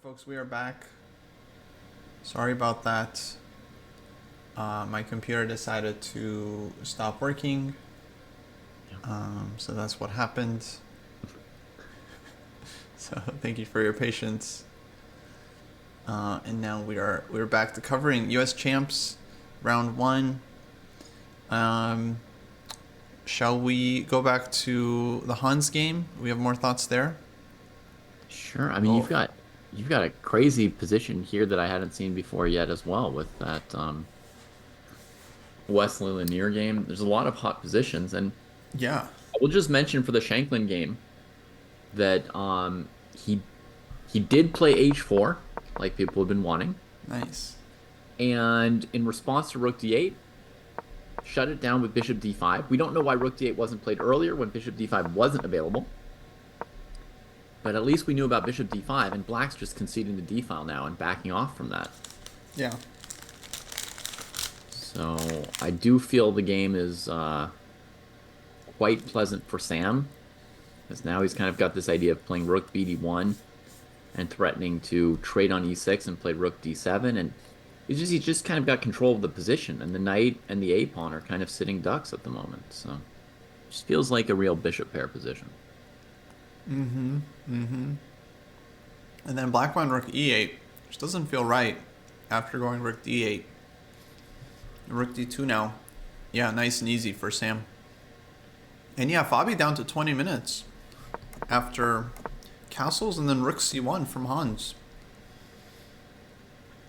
Folks, we are back. Sorry about that. My computer decided to stop working. So that's what happened. So thank you for your patience. And now we're back to covering U.S. Champs round 1. Shall we go back to the Hans game? We have more thoughts there. Sure. I mean, you've got a crazy position here that I hadn't seen before yet as well with that Wesley Lanier game. There's a lot of hot positions, and Yeah, I will just mention for the Shanklin game that he did play H4 like people have been wanting, nice. and in response to Rook D8, shut it down with Bishop D5. We don't know why Rook D8 wasn't played earlier when Bishop D5 wasn't available. But at least we knew about Bishop D5, and Black's just conceding the D file now and backing off from that. Yeah. So I do feel the game is quite pleasant for Sam, because now he's kind of got this idea of playing Rook BD1 and threatening to trade on E6 and play Rook D7, and he's just kind of got control of the position, and the knight and the A pawn are kind of sitting ducks at the moment. So it just feels like a real bishop pair position. Mm-hmm. Mm-hmm. And then black went rook e8, which doesn't feel right after going rook d8. Rook d2 now. Yeah, nice and easy for Sam. And yeah, Fabi down to 20 minutes after castles and then rook c1 from Hans.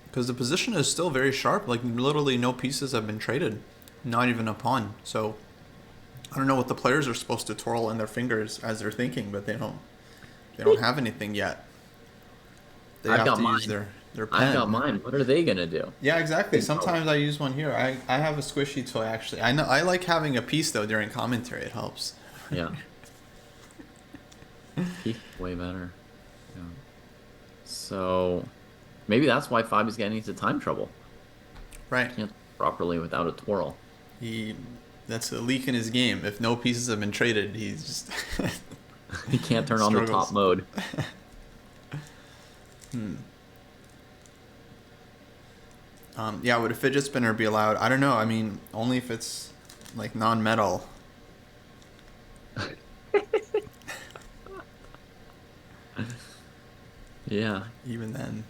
Because the position is still very sharp. Like, literally no pieces have been traded. Not even a pawn. So, I don't know what the players are supposed to twirl in their fingers as they're thinking, but they don't have anything yet. They I've have got to use mine. their I've got pen. mine. What are they gonna do? Yeah, exactly. Big color. Sometimes I use one here. I have a squishy toy actually. I know I like having a piece though during commentary. It helps. Yeah, he's way better. Yeah. So maybe that's why Fabi's getting into time trouble. Right. Can't properly without a twirl. He That's a leak in his game. If no pieces have been traded, he's just He can't turn on the top struggles. mode. Yeah, would a fidget spinner be allowed? I don't know. I mean, only if it's like non-metal. Yeah. Even then.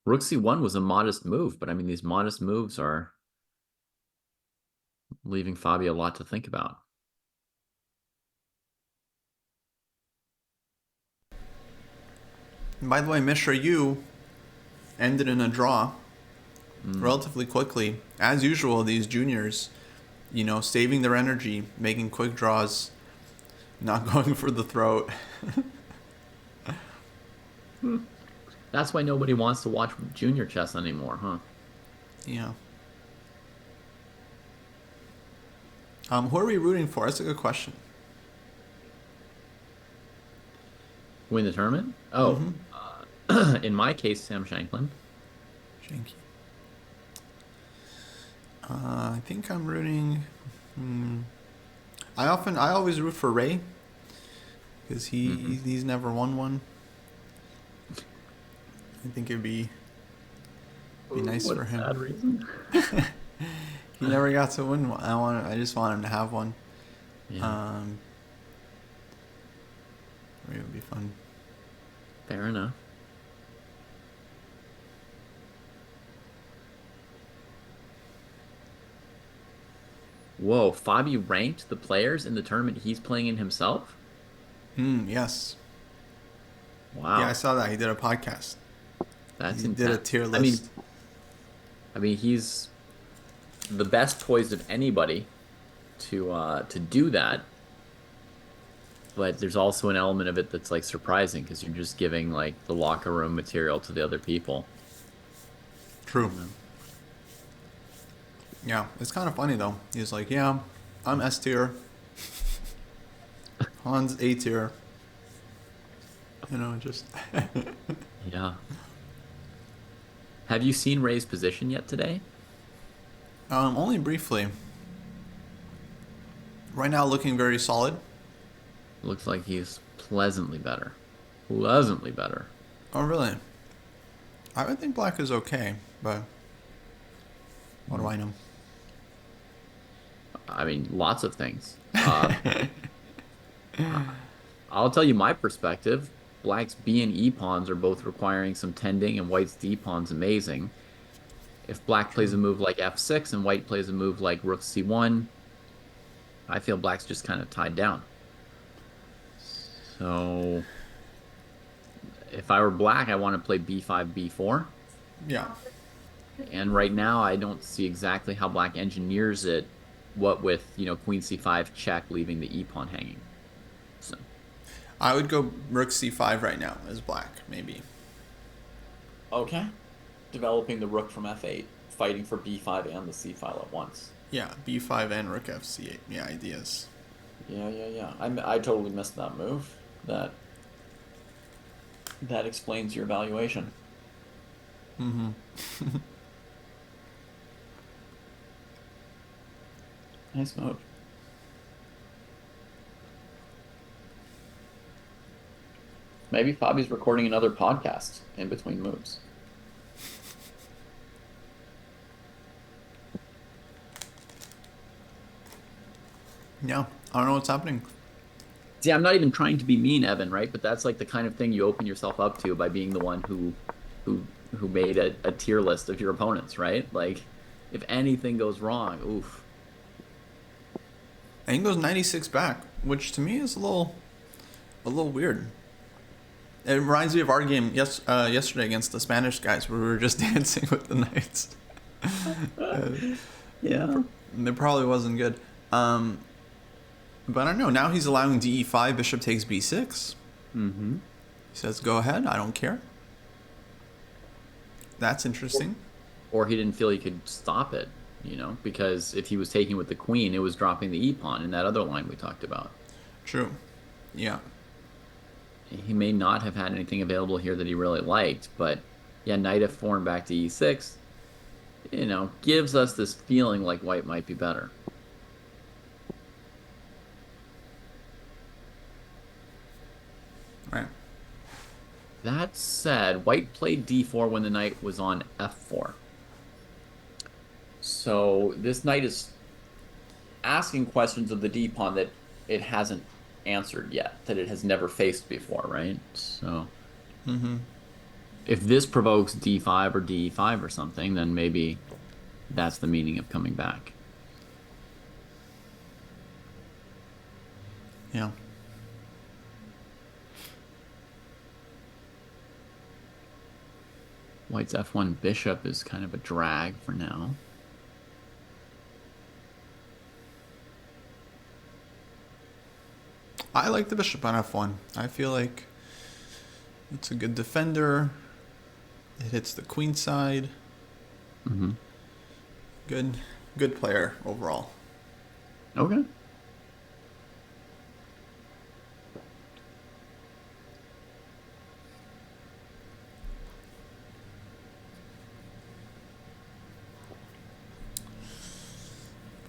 Rook C1 was a modest move, but I mean these modest moves are leaving Fabi a lot to think about. And by the way, Mishra, you ended in a draw Mm. relatively quickly. As usual, these juniors, saving their energy, making quick draws, not going for the throat. Hmm. That's why nobody wants to watch junior chess anymore, huh? Yeah. Who are we rooting for? That's a good question. Win the tournament? Mm-hmm. Oh, in my case, Sam Shanklin. Janky. I think I'm rooting. Hmm, I always root for Ray because Hmm. he's never won one. I think it'd be Ooh, nice what a for him. sad reason. He never got to win one. I just want him to have one. Yeah, Um, Ray would be fun. fair enough. Whoa, Fabi ranked the players in the tournament he's playing in himself? Yes. Yeah, I Wow, saw that. He did a podcast. that's He did a intense. tier I mean, list. I mean, he's the best poised of anybody to do that. But there's also an element of it that's like surprising because you're just giving like the locker room material to the other people. I True. don't know. Yeah, it's kind of funny though. He's like, yeah, I'm S tier. Han's A tier. Just Yeah. Have you seen Ray's position yet today? Only briefly. Right now, looking very solid. Looks like he's pleasantly better. Pleasantly better. Oh, really? I would think black is okay, but what do I know? I mean, lots of things. I- I'll tell you my perspective. Black's B and E pawns are both requiring some tending, and White's D pawn's amazing. If Black plays True. a move like F6 and White plays a move like Rook C1, I feel Black's just kind of tied down. So if I were Black, I want to play B5, B4. Yeah. And right now, I don't see exactly how Black engineers it, what with, Queen C5 check, leaving the E pawn hanging. So, I would go rook c5 right now as black, maybe. okay. Developing the rook from F8, fighting for B5 and the C file at once. Yeah, b5 and rook fc8. Yeah, ideas. Yeah. I totally missed that move. That explains your evaluation. Mm-hmm. Nice move. Maybe Fabi's recording another podcast in between moves. Yeah, I don't know what's happening. See, I'm not even trying to be mean, Evan, right? But that's like the kind of thing you open yourself up to by being the one who who made a tier list of your opponents, right? Like, if anything goes wrong, oof. And he goes 96 back, which to me is a little weird. It reminds me of our game yesterday against the Spanish guys, where we were just dancing with the knights. Yeah. It probably wasn't good. But I don't know. Now he's allowing de5, bishop takes b6. Mm-hmm. He says, go ahead, I don't care. That's interesting. Or he didn't feel he could stop it, because if he was taking with the queen, it was dropping the e pawn in that other line we talked about. True. Yeah. He may not have had anything available here that he really liked, but yeah, knight f4 and back to e6, gives us this feeling like white might be better. Right. That said, white played d4 when the knight was on f4. So this knight is asking questions of the d pawn that it hasn't answered yet, that it has never faced before, right? So Mm-hmm. if this provokes d5 or d5 or something, then maybe that's the meaning of coming back. Yeah. White's f1 bishop is kind of a drag for now. I like the bishop on f1. I feel like it's a good defender. It hits the queen side. Mm-hmm. Good player overall. Okay.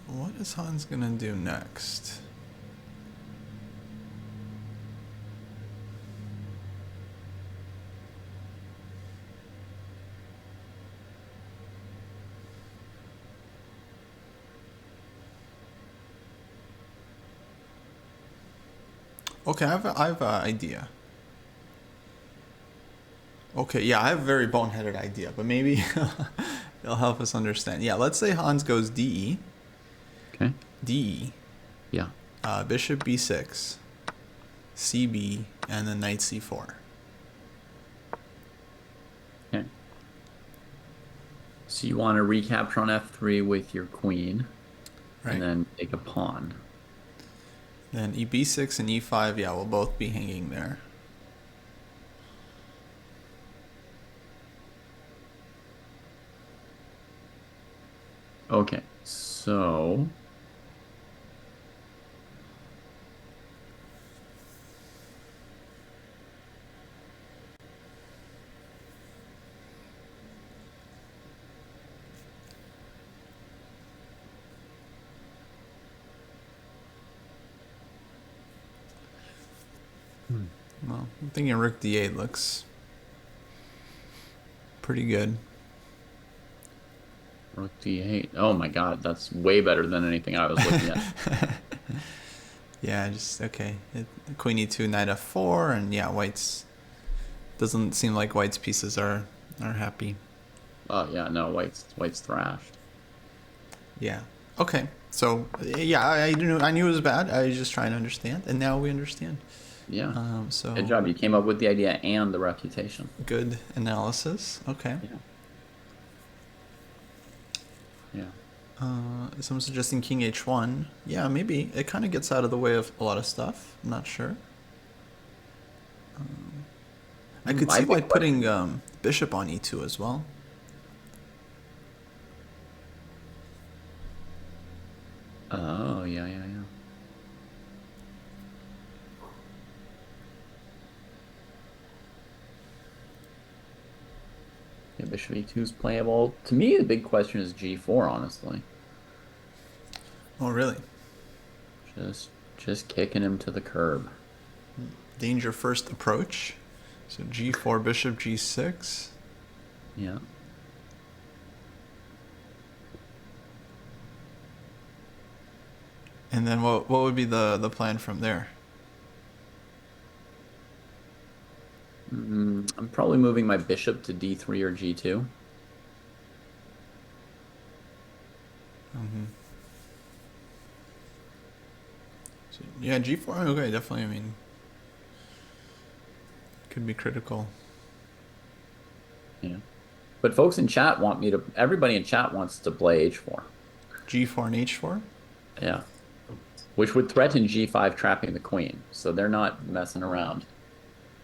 What is Hans gonna do next? Okay, I have an idea. Okay, yeah, I have a very boneheaded idea, but maybe it'll help us understand. Yeah, let's say Hans goes DE, Okay. DE, Yeah. bishop B6, CB, and then knight C4. Okay. So you want to recapture on f3 with your queen, Right. and then take a pawn. Then B6 and E5, yeah, will both be hanging there. Okay, so I'm thinking rook d8 looks pretty good. Rook d8. Oh my god, that's way better than anything I was looking at. Yeah, just okay. Queen e2, knight f4, and yeah, white's doesn't seem like white's pieces are happy. Oh yeah, no, white's thrashed. Yeah. Okay. So yeah, I knew it was bad. I was just trying to understand, and now we understand. Yeah. So Good job. You came up with the idea and the refutation. good analysis. Okay. Yeah. Yeah. Someone suggesting king h1. Yeah, maybe it kind of gets out of the way of a lot of stuff. I'm not sure. I could see white putting bishop on e2 as well. Oh, yeah. Yeah, bishop e2 is playable. To me, the big question is g4, honestly. Oh, really? Just kicking him to the curb. Danger first approach. So g4, bishop g6. Yeah. And then what would be the plan from there? I'm probably moving my bishop to d3 or g2. Mm-hmm. So, yeah, g4. Okay, definitely. I mean, could be critical. Yeah. But folks in chat everybody in chat wants to play h4. G4 and h4? Yeah. Which would threaten g5 trapping the queen. So they're not messing around.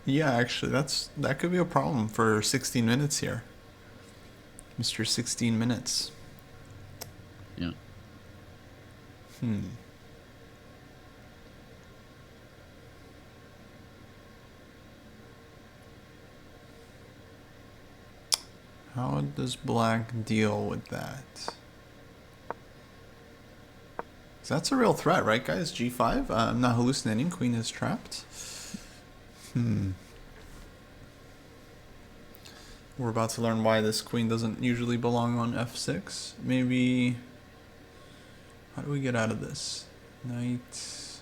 Yeah, actually, that could be a problem for 16 minutes here. Mr. 16 minutes. Yeah. How does black deal with that? 'Cause that's a real threat, right, guys? G5? I'm not hallucinating. Queen is trapped. We're about to learn why this queen doesn't usually belong on f6. Maybe... How do we get out of this? Knight...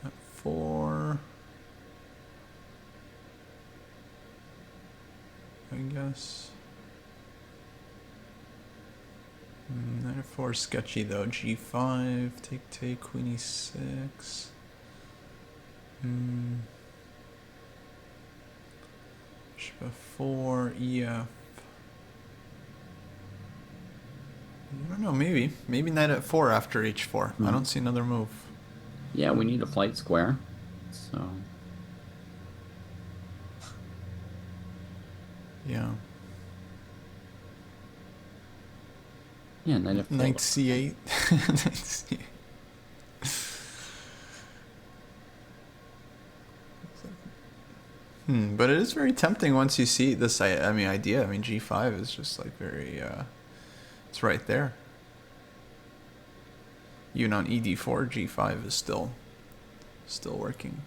f4... I guess... Knight f4 is sketchy though. G5, take, queen e6... Bishop f4, ef... I don't know, maybe. Maybe knight at 4 after h4. I don't see another move. Yeah, we need a flight square. So... Yeah. Yeah, knight f4. Knight c8. Knight c8. But it is very tempting once you see this idea. I mean, g5 is just like very, it's right there. Even on ed4, g5 is still working.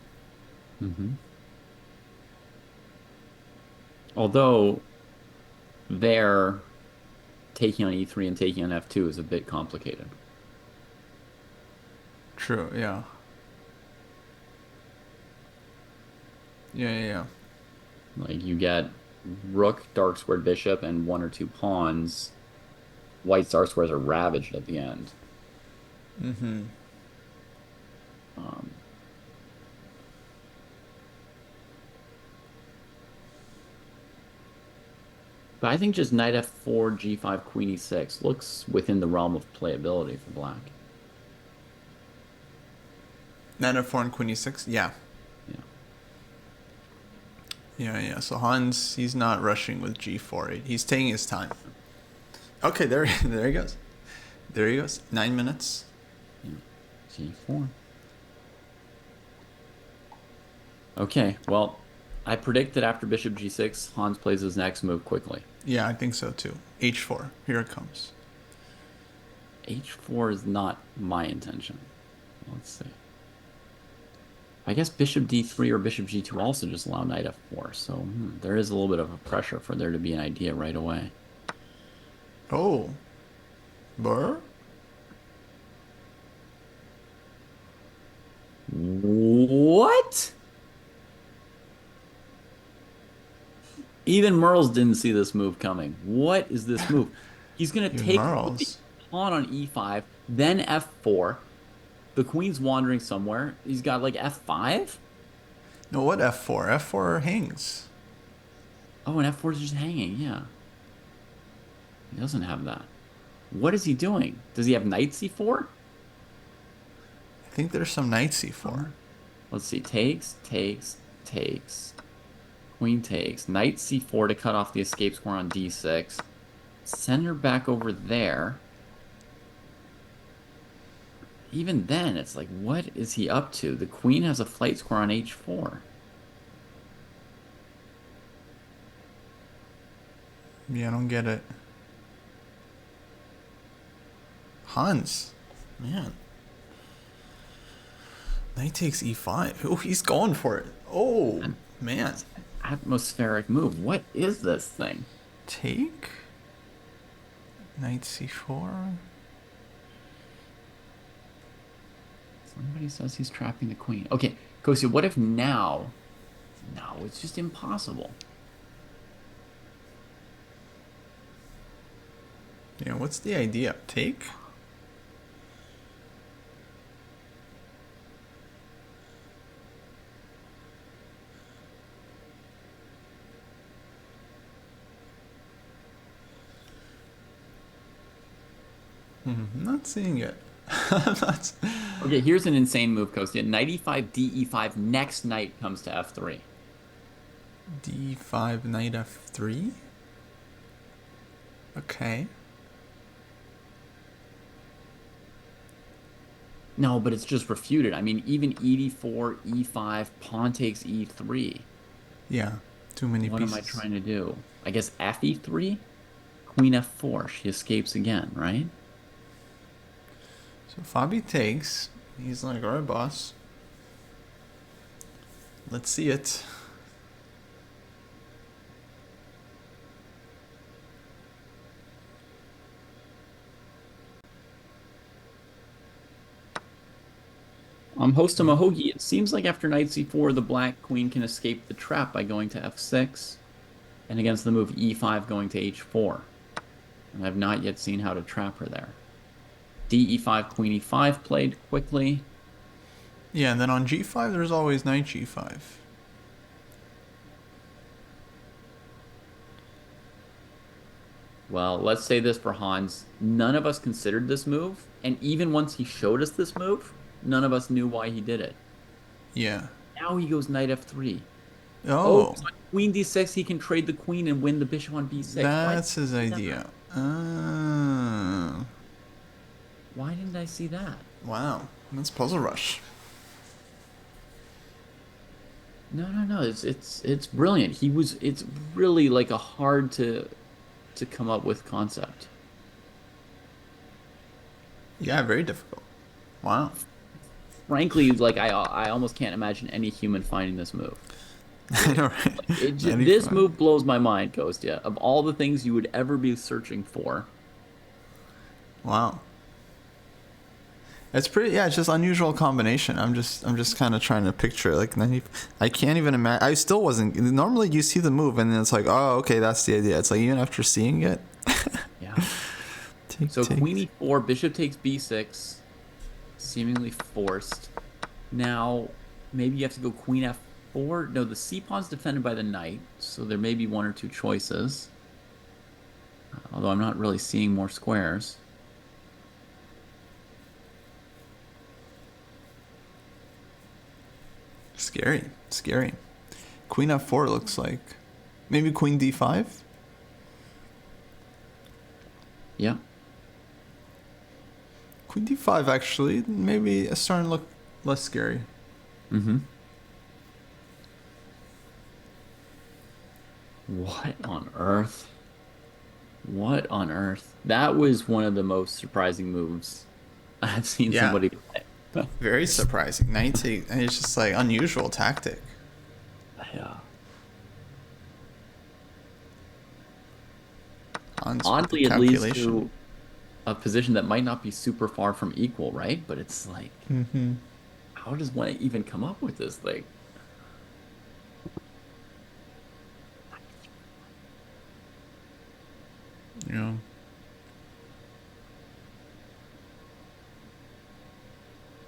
Although, there, taking on e3 and taking on f2 is a bit complicated. True, yeah. Yeah. Like, you get rook, dark squared bishop, and 1 or 2 pawns. White's dark squares are ravaged at the end. But I think just knight f4, g5, queen e6 looks within the realm of playability for black. Knight f4 and queen e6? Yeah. Yeah. So Hans, he's not rushing with g4. He's taking his time. Okay, there he goes. 9 minutes. g4. Okay, well, I predict that after bishop g6, Hans plays his next move quickly. Yeah, I think so too. h4. Here it comes. h4 is not my intention. Let's see. I guess bishop d3 or bishop g2 also just allow knight f4. So there is a little bit of a pressure for there to be an idea right away. Oh. Burr? What? Even Merles didn't see this move coming. What is this move? He's going to Even take with the Merles. pawn on e5, then f4. The queen's wandering somewhere. He's got like f5? No, what f4? F4 hangs. Oh, and f4 is just hanging. Yeah. He doesn't have that. What is he doing? Does he have knight c4? I think there's some knight c4. Let's see. Takes, takes, takes. Queen takes. Knight c4 to cut off the escape square on d6. Send her back over there. Even then, it's like, what is he up to? The queen has a flight square on h4. Yeah, I don't get it. Hans. Man. Knight takes e5. Oh, he's going for it. Oh, man. Atmospheric move. What is this thing? Take? Knight c4? Somebody says he's trapping the queen. Okay, Kostya, what if now? No, it's just impossible. Yeah, what's the idea? Take? I'm not seeing it. I'm not... Okay, here's an insane move, Kostya. Knight e5, d e5, next knight comes to f3. d5, knight f3? Okay. No, but it's just refuted. I mean, even e4, e5, pawn takes e3. Yeah, too many What pieces. am I trying to do? I guess f e3? Queen f4. She escapes again, right? So Fabi takes. He's like, alright, boss. Let's see it. Host to Mahogi, it seems like after knight c4, the black queen can escape the trap by going to f6, and against the move e5 going to h4. And I've not yet seen how to trap her there. D e5, queen e5 played quickly. Yeah, and then on g5, there's always knight g5. Well, let's say this for Hans. None of us considered this move, and even once he showed us this move, none of us knew why he did it. Yeah. Now he goes knight f3. Oh, So queen d6, he can trade the queen and win the bishop on b6. that's his idea. Why didn't I see that? Wow, that's Puzzle Rush. No. It's brilliant. It's really like a hard to come up with concept. Yeah, very difficult. Wow. Frankly, like I almost can't imagine any human finding this move. I know, right? This move blows my mind, Kostya. Of all the things you would ever be searching for. Wow. It's pretty. Yeah, it's just unusual combination. I'm just kind of trying to picture it. Like I can't even imagine. I still wasn't. Normally, you see the move and then it's like, oh, okay, that's the idea. It's like even after seeing it. Yeah. So queen e4, bishop takes b6, seemingly forced. Now maybe you have to go queen f4. No, the c pawn's defended by the knight, so there may be one or two choices. Although I'm not really seeing more squares. Scary. Queen f4 looks like. Maybe queen d5. Yeah. Queen d5 actually maybe it's starting to look less scary. Mm-hmm. What on earth? What on earth? That was one of the most surprising moves I've seen somebody play. Very surprising. Knight take, and it's just like unusual tactic. Yeah. Hans with the Oddly, it leads calculation. to a position that might not be super far from equal, right? But it's like, Mm-hmm. how does one even come up with this thing? Yeah.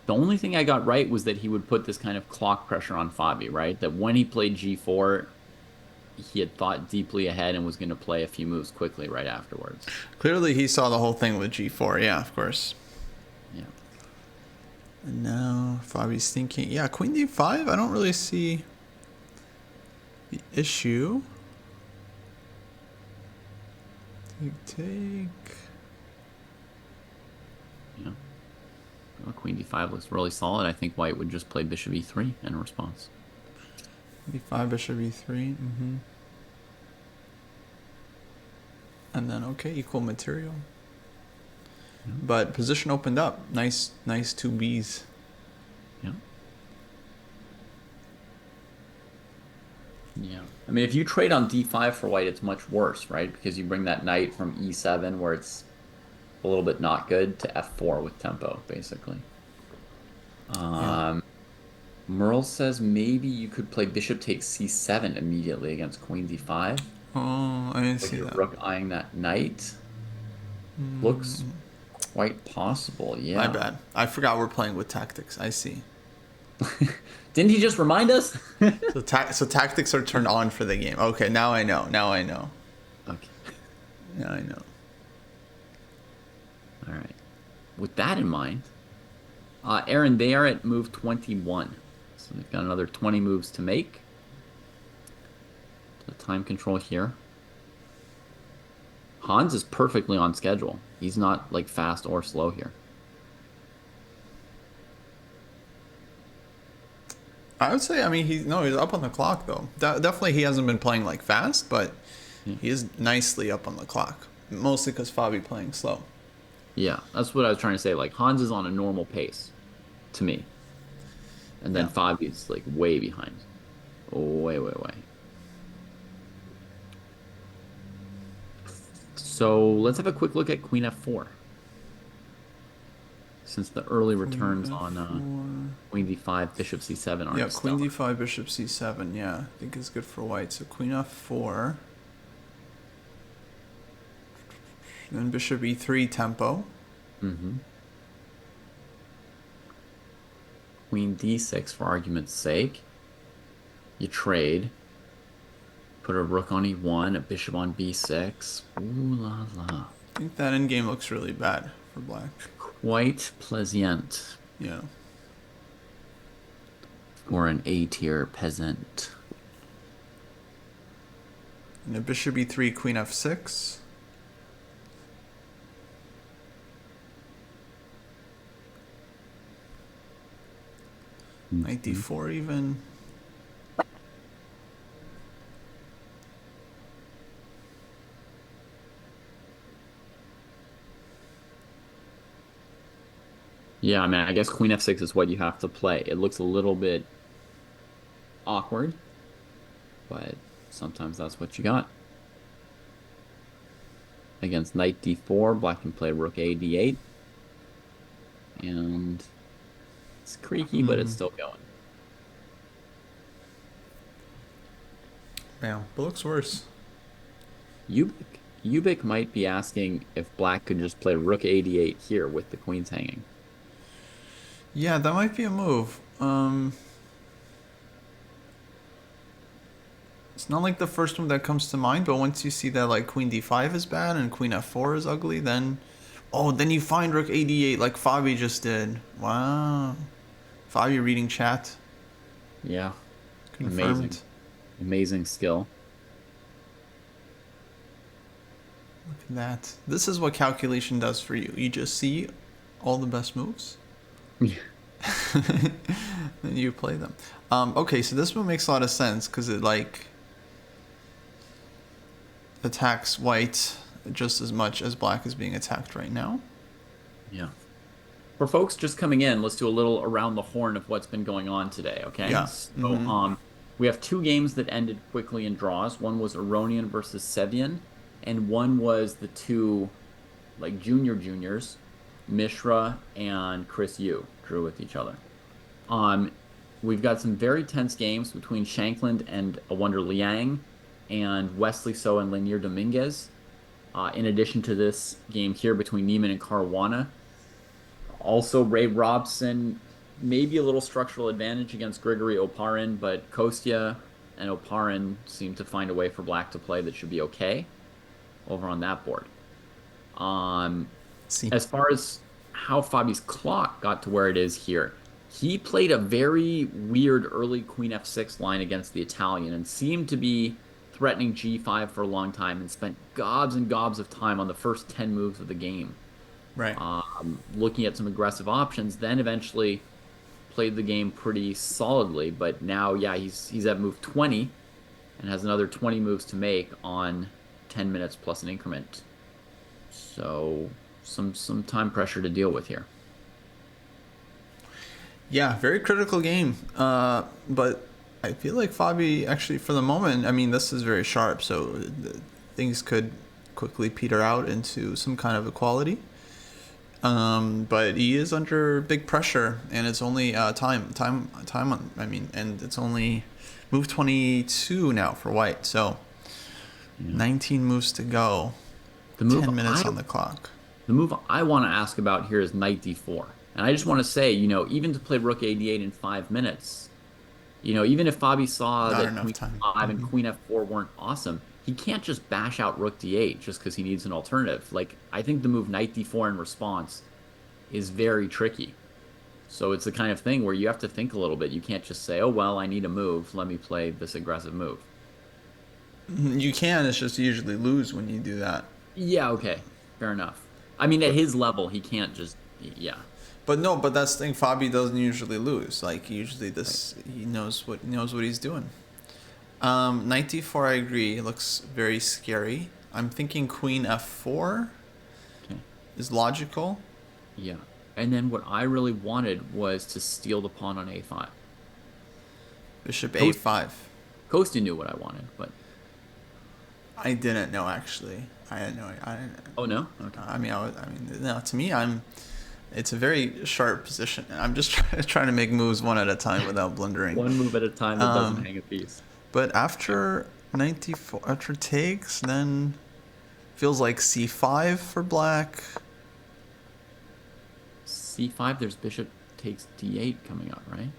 The only thing I got right was that he would put this kind of clock pressure on Fabi, right? That when he played G4, he had thought deeply ahead and was going to play a few moves quickly right afterwards. Clearly, he saw the whole thing with G4. Yeah, of course. Yeah. And now Fabi's thinking, yeah, Queen D5. I don't really see the issue. Take. Yeah. Well, Queen D5 looks really solid. I think White would just play Bishop E3 in response. D5, Bishop E3. Mm-hmm. And then, okay, equal material. Yeah. But position opened up. Nice 2Bs. Yeah. Yeah. I mean, if you trade on D5 for White, it's much worse, right? Because you bring that knight from E7 where it's a little bit not good to F4 with tempo, basically. Yeah. Merle says maybe you could play Bishop takes C7 immediately against Queen D5. Oh, I didn't With see your that. rook eyeing that knight. Looks quite possible, My yeah. bad. I forgot we're playing with tactics. I see. Didn't he just remind us? So tactics are turned on for the game. Okay, now I know. Okay. Now I know. All right. With that in mind, Aaron, they are at move 21. So they've got another 20 moves to make. The time control here. Hans is perfectly on schedule. He's not like fast or slow here. I would say, I mean, he's up on the clock though. Definitely, he hasn't been playing like fast, but Yeah. he is nicely up on the clock. Mostly because Fabi playing slow. Yeah, that's what I was trying to say. Like Hans is on a normal pace to me. And then Yeah. Fabi's like way behind. Way, way, way. So let's have a quick look at Queen F4. Since the early returns on Queen D5, Bishop C7 aren't Yeah, Queen stellar. D5, Bishop C7. Yeah, I think it's good for White. So Queen F4. Then Bishop E3 tempo. Mm-hmm. Queen D6 for argument's sake. You trade. Put a rook on E1, a bishop on B6. Ooh la la. I think that endgame looks really bad for Black. Quite pleasant Yeah. for an A-tier peasant. And a Bishop E3, Queen F6. Knight D4 even. Yeah, I mean, I guess Queen F6 is what you have to play. It looks a little bit awkward, but sometimes that's what you got. Against Knight D4, Black can play Rook A D8. And it's creaky, but it's still going. Yeah, but looks worse. Ubik might be asking if Black could just play Rook A D8 here with the queens hanging. Yeah, that might be a move. It's not like the first one that comes to mind, but once you see that like Queen D5 is bad and Queen F4 is ugly, then then you find Rook A D8 like Fabi just did. Wow. Fabi reading chat. Yeah. Confirmed. Amazing skill. Look at that. This is what calculation does for you. You just see all the best moves. Yeah. Then you play them. Okay, so this one makes a lot of sense because it like attacks White just as much as Black is being attacked right now. Yeah. For folks just coming in, let's do a little around the horn of what's been going on today, okay? Yeah. So, Mm-hmm. we have two games that ended quickly in draws. One was Aronian versus Sevian, and one was the two like juniors, Mishra and Chris Yu drew with each other. Um, we've got some very tense games between Shankland and a Wonder Liang and Wesley So and Lanier Dominguez. In addition to this game here between Neiman and Caruana. Also, Ray Robson, maybe a little structural advantage against Grigory Oparin, but Kostya and Oparin seem to find a way for Black to play that should be okay over on that board. Um, See. as far as how Fabi's clock got to where it is here, he played a very weird early Queen F6 line against the Italian and seemed to be threatening G5 for a long time and spent gobs and gobs of time on the first 10 moves of the game, Right. looking at some aggressive options, then eventually played the game pretty solidly. But now, yeah, he's at move 20 and has another 20 moves to make on 10 minutes plus an increment. So some time pressure to deal with here. Yeah, very critical game. But I feel like Fabi actually, for the moment, I mean, this is very sharp, so things could quickly peter out into some kind of equality. But he is under big pressure, and it's only time on. I mean, and it's only move 22 now for White, so Yeah. 19 moves to go. The move 10 minutes I on the clock. the move I want to ask about here is knight d4. And I just want to say, even to play rook a8 in 5 minutes, even if Fabi saw Not that enough queen time. f5 and queen f4 weren't awesome, he can't just bash out rook d8 just because he needs an alternative. Like, I think the move knight d4 in response is very tricky. So it's the kind of thing where you have to think a little bit. You can't just say, oh, well, I need a move. Let me play this aggressive move. You can. It's just you usually lose when you do that. Yeah, okay. Fair enough. I mean, at But his level, he can't just, yeah. but no. But that's the thing. Fabi doesn't usually lose. Like usually Right. this, he knows what he's doing. Knight d4. I agree. It looks very scary. I'm thinking queen f4 Okay. is logical. Yeah. And then what I really wanted was to steal the pawn on a5. Bishop Coast, a5. Kostya knew what I wanted, but I didn't know actually. I didn't know. oh no? Okay. I mean, no. To me, It's a very sharp position. I'm just trying to make moves one at a time without blundering. One move at a time that doesn't Um, hang a piece. but after 94, after takes, then feels like c5 for black. C5, there's bishop takes d8 coming up, right?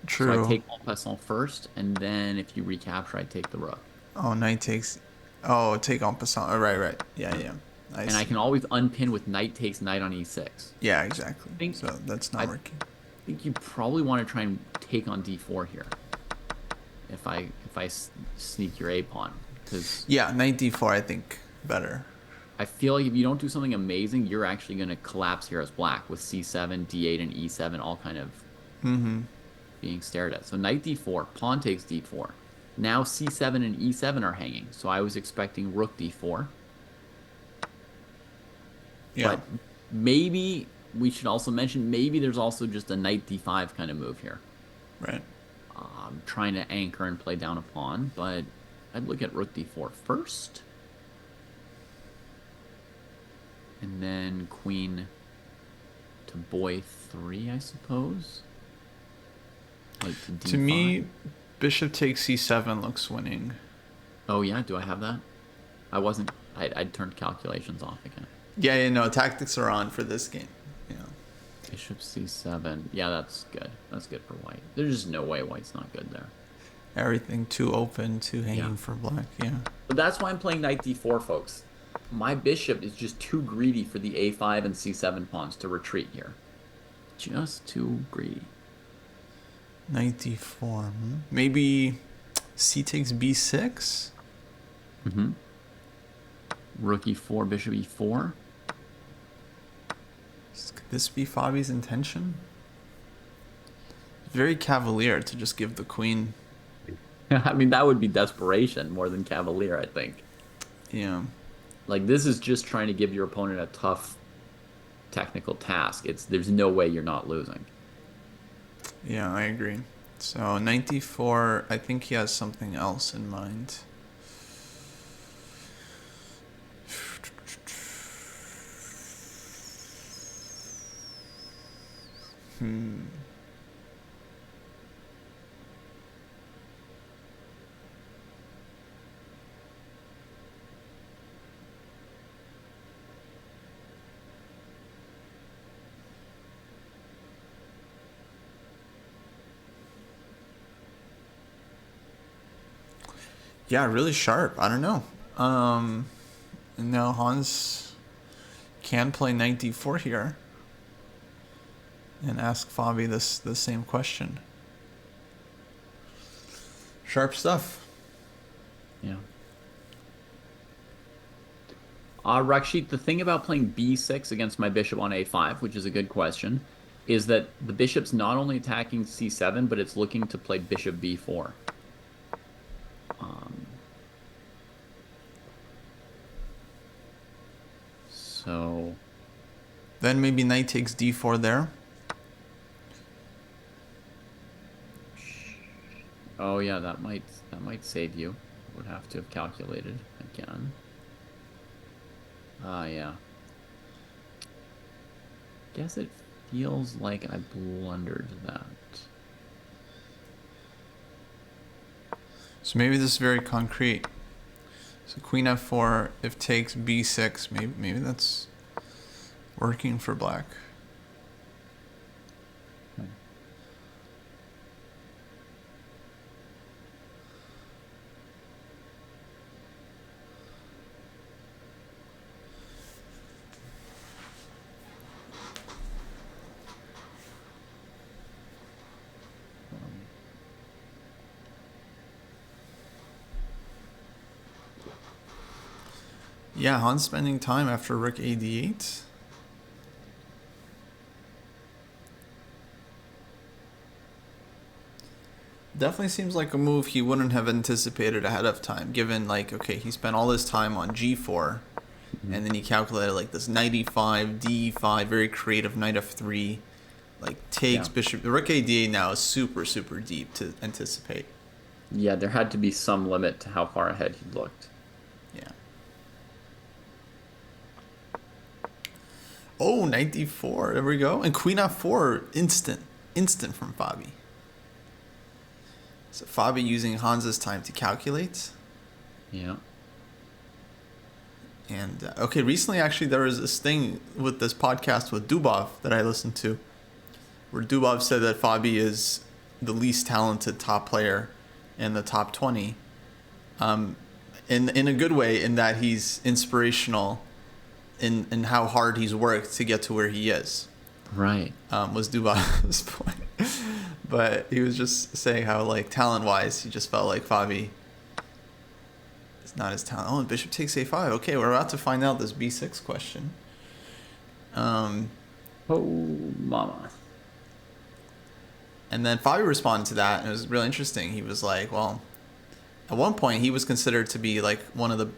So I True. take en passant first, and then if you recapture, I take the rook. Oh, knight takes. Oh, take en passant. Oh, right. Yeah, yeah. I And I see. can always unpin with knight takes knight on e6. Yeah, exactly. think So that's I not working. think you probably want to try and take on d4 here. If I sneak your a pawn, because Yeah, knight d4. I think better. I feel like if you don't do something amazing, you're actually going to collapse here as black with c7, d8, and e7 all kind of Mm-hmm. being stared at. So knight d4, pawn takes d4. Now c7 and e7 are hanging. So I was expecting rook d4. Yeah. But maybe we should also mention maybe there's also just a knight d5 kind of move here. Right. Trying to anchor and play down a pawn, but I'd look at rook d4 first. And then queen to boy 3, I suppose. Like to d5. To me, bishop takes c7 looks winning. Oh yeah, do I have that? I'd turned calculations off again. Yeah, no, tactics are on for this game. Yeah. Bishop c7. Yeah, that's good. That's good for white. There's just no way white's not good there. Everything too open, too hanging Yeah. for black. Yeah. But that's why I'm playing knight d4, folks. My bishop is just too greedy for the a5 and c7 pawns to retreat here. Just too greedy. Knight d4. Maybe c takes b6? Mm-hmm. Rook e4, bishop e4. Could this be Fabi's intention? Very cavalier to just give the queen. I mean, that would be desperation more than cavalier, I think. Yeah. Like, this is just trying to give your opponent a tough technical task. There's no way you're not losing. Yeah, I agree. So 94, I think he has something else in mind. Yeah, really sharp. I don't know. And now Hans can play knight d4 here and ask Fabi the same question. Sharp stuff. Yeah. Rakshit, the thing about playing b6 against my bishop on a5, which is a good question, is that the bishop's not only attacking c7, but it's looking to play bishop b4. So then maybe knight takes d4 there. Oh yeah, that might save you. Would have to have calculated again. Yeah. Guess it feels like I blundered that. So maybe this is very concrete. So queen f4, if takes b6, maybe that's working for black. Yeah, Han's spending time after rook ad8. Definitely seems like a move he wouldn't have anticipated ahead of time, given like, okay, he spent all his time on g4, and then he calculated like this knight e5, d5, very creative knight f3, like takes bishop. The rook ad8 now is super, super deep to anticipate. Yeah, there had to be some limit to how far ahead he looked. Yeah. Oh, knight d4. There we go. And queen f4, instant from Fabi. So Fabi using Hans's time to calculate. Yeah. And okay, recently actually there was this thing with this podcast with Dubov that I listened to, where Dubov said that Fabi is the least talented top player in the top 20. In a good way, in that he's inspirational in how hard he's worked to get to where he is. Right. Was Dubov's point. But he was just saying how, like, talent-wise, he just felt like Fabi is not his talent. Oh, and bishop takes a5. Okay, we're about to find out this b6 question. Oh, mama. And then Fabi responded to that, and it was really interesting. He was like, well, at one point, he was considered to be, like, one of the,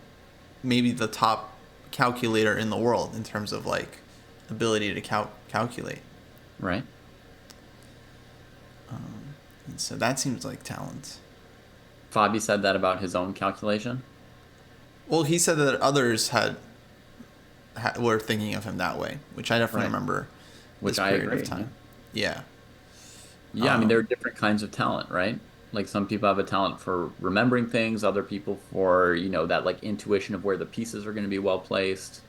maybe the top calculator in the world in terms of, like, ability to calculate. Right. And so that seems like talent. Fabi said that about his own calculation? Well, he said that others were thinking of him that way, which I definitely remember. Which I agree. Of time. Yeah. Yeah, I mean, there are different kinds of talent, right? Like, some people have a talent for remembering things, other people for, that, like, intuition of where the pieces are going to be well placed.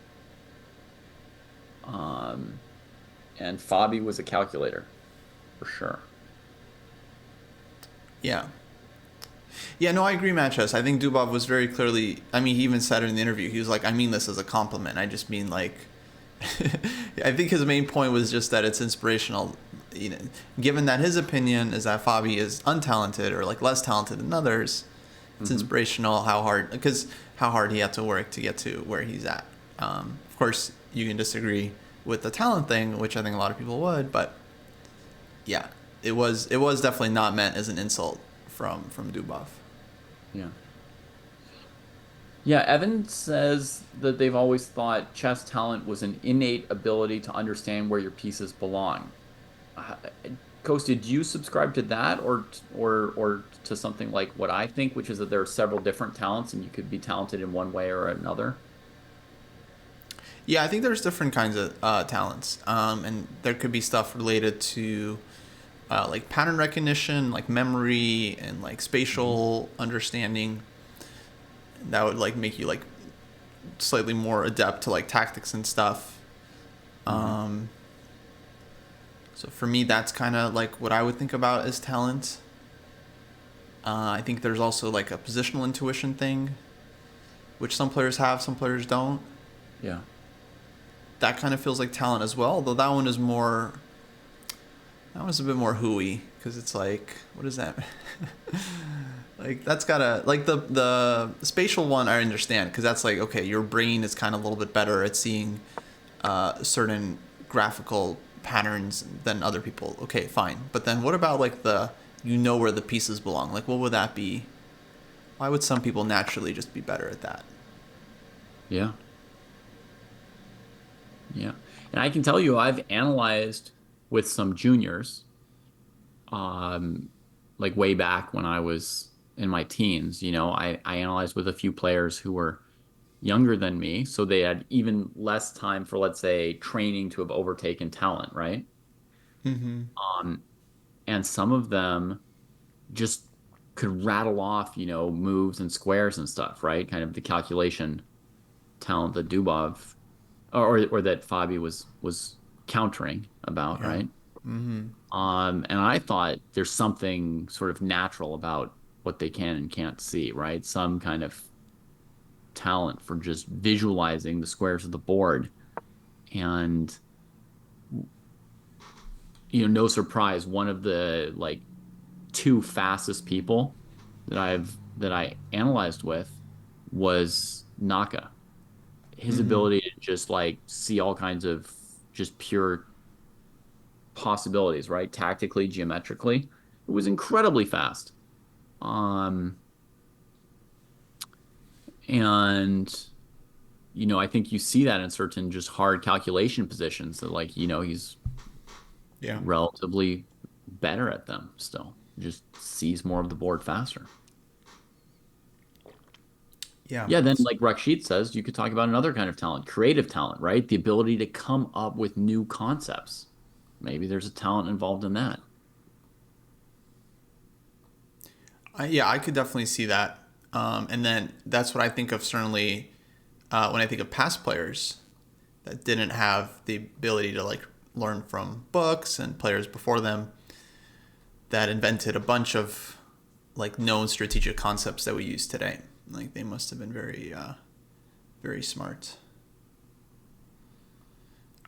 And Fabi was a calculator, for sure. Yeah. Yeah, no, I agree, Matt Chess. I think Dubov was very clearly, I mean, he even said it in the interview, he was like, I mean this as a compliment. I just mean, like, I think his main point was just that it's inspirational, given that his opinion is that Fabi is untalented or, like, less talented than others. It's inspirational how hard he had to work to get to where he's at. Of course, you can disagree with the talent thing, which I think a lot of people would, but yeah. It was definitely not meant as an insult from Dubov. Yeah. Yeah, Evan says that they've always thought chess talent was an innate ability to understand where your pieces belong. Uh, Kostya, do you subscribe to that, or to something like what I think, which is that there are several different talents and you could be talented in one way or another? Yeah, I think there's different kinds of talents, and there could be stuff related to like pattern recognition, like memory, and like Mhm. spatial understanding. That would like make you like slightly more adept to like tactics and stuff. Mhm. Um, so for me, that's kind of like what I would think about as talent. I think there's also like a positional intuition thing, which some players have, some players don't. Yeah. That kind of feels like talent as well, though that one is more. That one's a bit more hooey because it's like, what is that? Like that's gotta like the spatial one I understand because that's like okay, your brain is kind of a little bit better at seeing certain graphical patterns than other people. Okay, fine. But then what about like the you know where the pieces belong? Like what would that be? Why would some people naturally just be better at that? Yeah. Yeah. And I can tell you, I've analyzed with some juniors, um, like way back when I was in my teens, I analyzed with a few players who were younger than me, so they had even less time for, let's say, training to have overtaken talent, right? Mm-hmm. Um, and some of them just could rattle off, moves and squares and stuff, right? Kind of the calculation talent that Dubov or that Fabi was countering about, Yeah. right? Mm-hmm. And I thought there's something sort of natural about what they can and can't see, right? Some kind of talent for just visualizing the squares of the board. And, no surprise, one of the like two fastest people that I analyzed with was Naka. His Mm-hmm. ability to just like see all kinds of just pure possibilities, right? Tactically, geometrically, it was incredibly fast. Um, and I think you see that in certain just hard calculation positions that like, he's Yeah. relatively better at them still. Just sees more of the board faster. Yeah. Yeah, then like Rakshit says, you could talk about another kind of talent, creative talent, right? The ability to come up with new concepts. Maybe there's a talent involved in that. Yeah, I could definitely see that. And then that's what I think of certainly when I think of past players that didn't have the ability to like learn from books and players before them that invented a bunch of like known strategic concepts that we use today. Like they must have been very smart.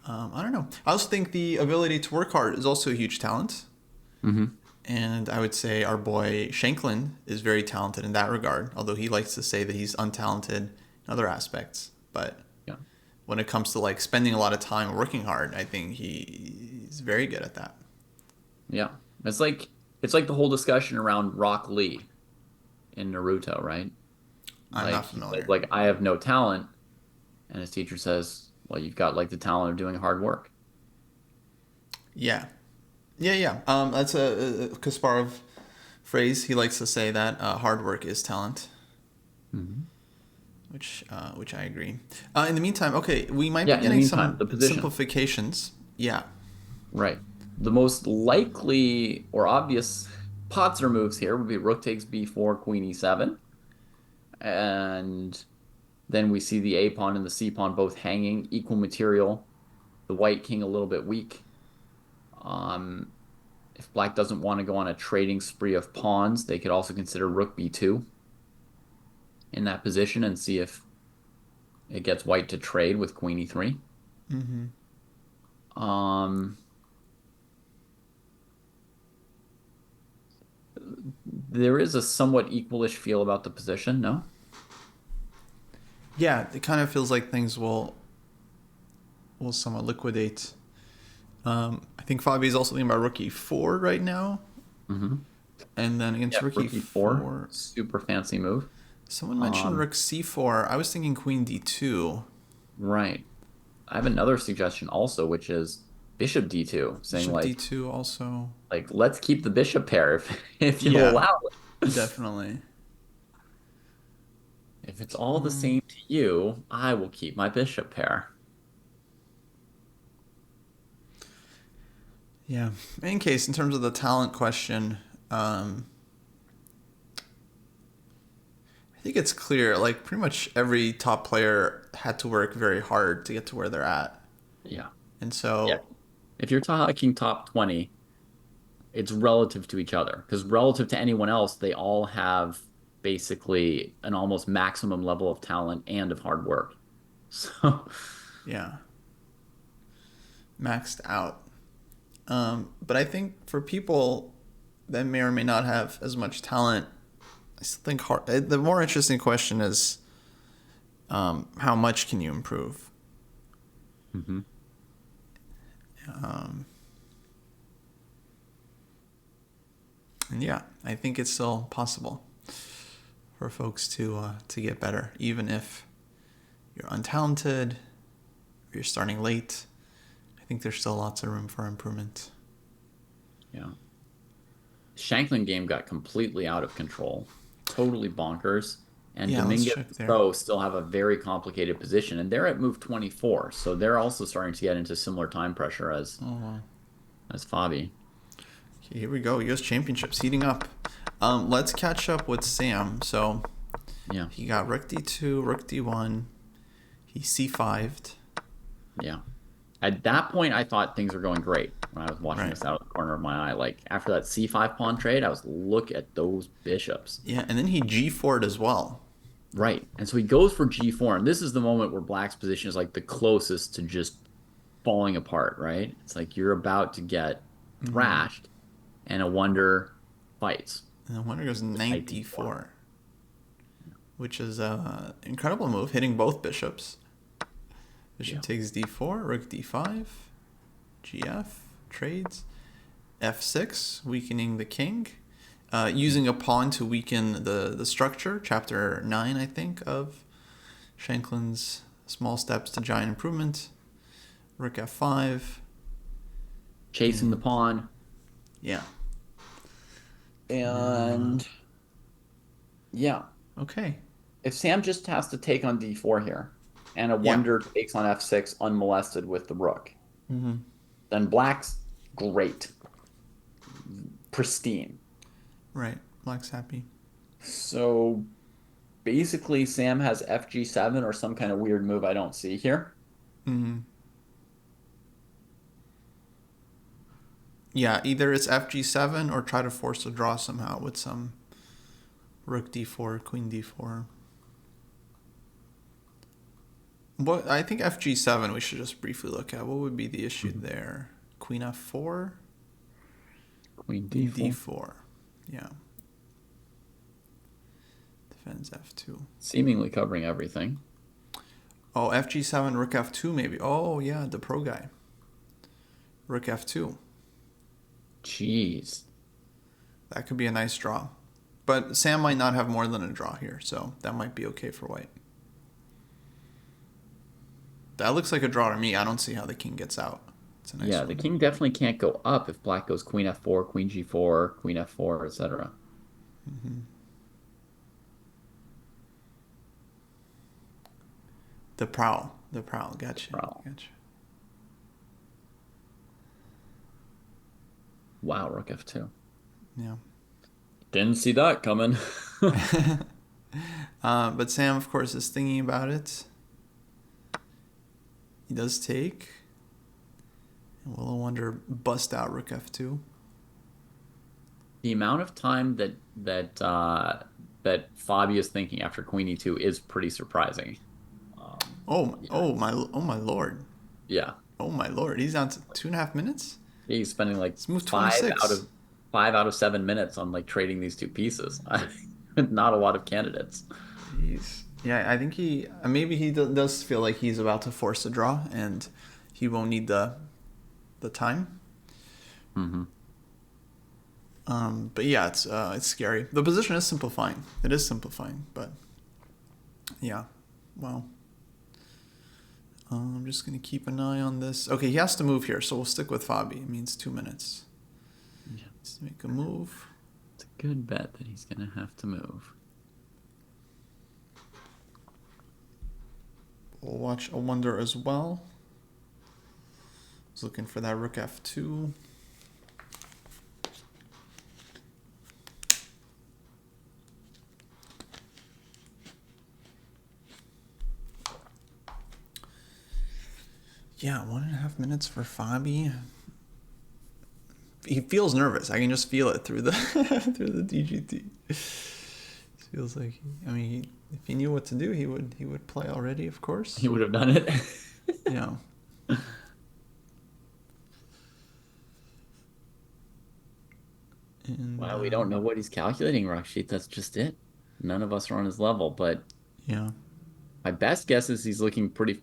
I don't know. I also think the ability to work hard is also a huge talent. Hmm. And I would say our boy Shanklin is very talented in that regard, although he likes to say that he's untalented in other aspects. But Yeah. when it comes to like spending a lot of time working hard, I think he's very good at that. Yeah. It's like the whole discussion around Rock Lee in Naruto, right? I'm Like not he says, familiar. like, I have no talent, and his teacher says, well, you've got like the talent of doing hard work. Yeah, yeah. That's a Kasparov phrase. He likes to say that hard work is talent, Hmm. which I agree. In the meantime, okay, we might be Yeah, in the getting meantime, some the position. simplifications. Yeah. Right. The most likely or obvious Potzer moves here would be rook takes b4, queen e7. And then we see the a pawn and the c pawn both hanging, equal material. The white king a little bit weak. Um, if black doesn't want to go on a trading spree of pawns, they could also consider rook b2 in that position and see if it gets white to trade with queen e3. Mm-hmm. Um, there is a somewhat equalish feel about the position, no? Yeah, it kind of feels like things will somewhat liquidate. I think Fabi is also thinking about rookie four right now, Hmm. and then Yeah, against rookie rook e4, four, super fancy move. Someone mentioned Um, rook c4. I was thinking queen d2. right. I have another suggestion also, which is bishop d2, saying Bishop d2 also. like let's keep the bishop pair if if you'll Yeah, allow it. definitely. If it's all the Um, same to you, I will keep my bishop pair. yeah. In case, in terms of the talent question, um, I think it's clear. Like pretty much every top player had to work very hard to get to where they're at, Yeah. and Yeah. so If you're talking top 20, it's relative to each other because relative to anyone else, they all have basically an almost maximum level of talent and of hard work. So, yeah, maxed out. But I think for people that may or may not have as much talent, I still think the more interesting question is how much can you improve? mhm. Um, and yeah, I think it's still possible for folks to get better, even if you're untalented or you're starting late. I think there's still lots of room for improvement. Yeah. Shanklin game got completely out of control, totally bonkers. And Yeah, let's Dominguez check and there. Pro still have a very complicated position, and they're at move 24, so they're also starting to get into similar time pressure Oh wow. as Fabi. Okay, here we go. U.S. Championships heating up. Let's catch up with Sam. So Yeah, he got rook d2, rook d1. He c5'd. yeah. At that point, I thought things were going great when I was watching Right. this out of the corner of my eye. Like after that C5 pawn trade, I was look at those bishops. Yeah, and then he g4'd as well. Right. And so he goes for G4, and this is the moment where Black's position is like the closest to just falling apart, right? It's like you're about to get thrashed, and a wonder fights. And then winner goes knight Knight D4. d4, which is an incredible move, hitting both bishops. Bishop Yeah. takes d4, rook d5, gf, trades, f6, weakening the king. Using a pawn to weaken the structure, chapter 9, I think, of Shanklin's Small Steps to Giant Improvement. Rook f5. Chasing the And pawn. yeah. And yeah, Okay. if Sam just has to take on D4 here, and a Yeah. wonder takes on F6 unmolested with the rook, Mm-hmm. then Black's great, pristine. Right. Black's happy. So basically, Sam has FG7 or some kind of weird move I don't see here. Mm-hmm. Yeah, either it's fg7 or try to force a draw somehow with some rook d4, queen d4. What I think fg7 we should just briefly look at. What would be the issue Mhm. there? Queen f4, Queen queen D4. d4. Yeah. Defends f2. Seemingly covering everything. Oh, fg7, rook f2 maybe. Oh, yeah, the pro guy. Rook f2. Jeez. That could be a nice draw. But Sam might not have more than a draw here, so that might be okay for white. That looks like a draw to me. I don't see how the king gets out. It's a nice Yeah, the one. king definitely can't go up if Black goes Queen F4, Queen G4, Queen F4, etc. The prowl. The prowl. Gotcha. Wow. Gotcha. Wow, Rook F2. Yeah. Didn't see that coming. But Sam, of course, is thinking about it. He does take. And Willow Wonder bust out Rook F2. The amount of time that Fabi is thinking after Queen E2 is pretty surprising. Yeah, Oh my lord. yeah. Oh my lord. He's down to 2.5 minutes? He's spending like Let's move five out 26. of 5 out of 7 minutes on like trading these two pieces. Not a lot of candidates. Jeez. Yeah, I think maybe he does feel like he's about to force a draw and he won't need the time. Hmm. But yeah, it's scary. The position is simplifying. It is simplifying, but Yeah. Well, I'm just going to keep an eye on this. Okay, he has to move here, so we'll stick with Fabi. It means 2 minutes. Yeah. Let's make a move. It's a good bet that he's going to have to move. We'll watch a wonder as well. I was looking for that rook f2. Yeah, 1.5 minutes for Fabi. He feels nervous. I can just feel it through the through the DGT. It feels like if he knew what to do, he would play already. Of course, He would have done it. yeah. And, Wow, we don't know what he's calculating, Rakshit. That's just it. None of us are on his level, but yeah, my best guess is he's looking pretty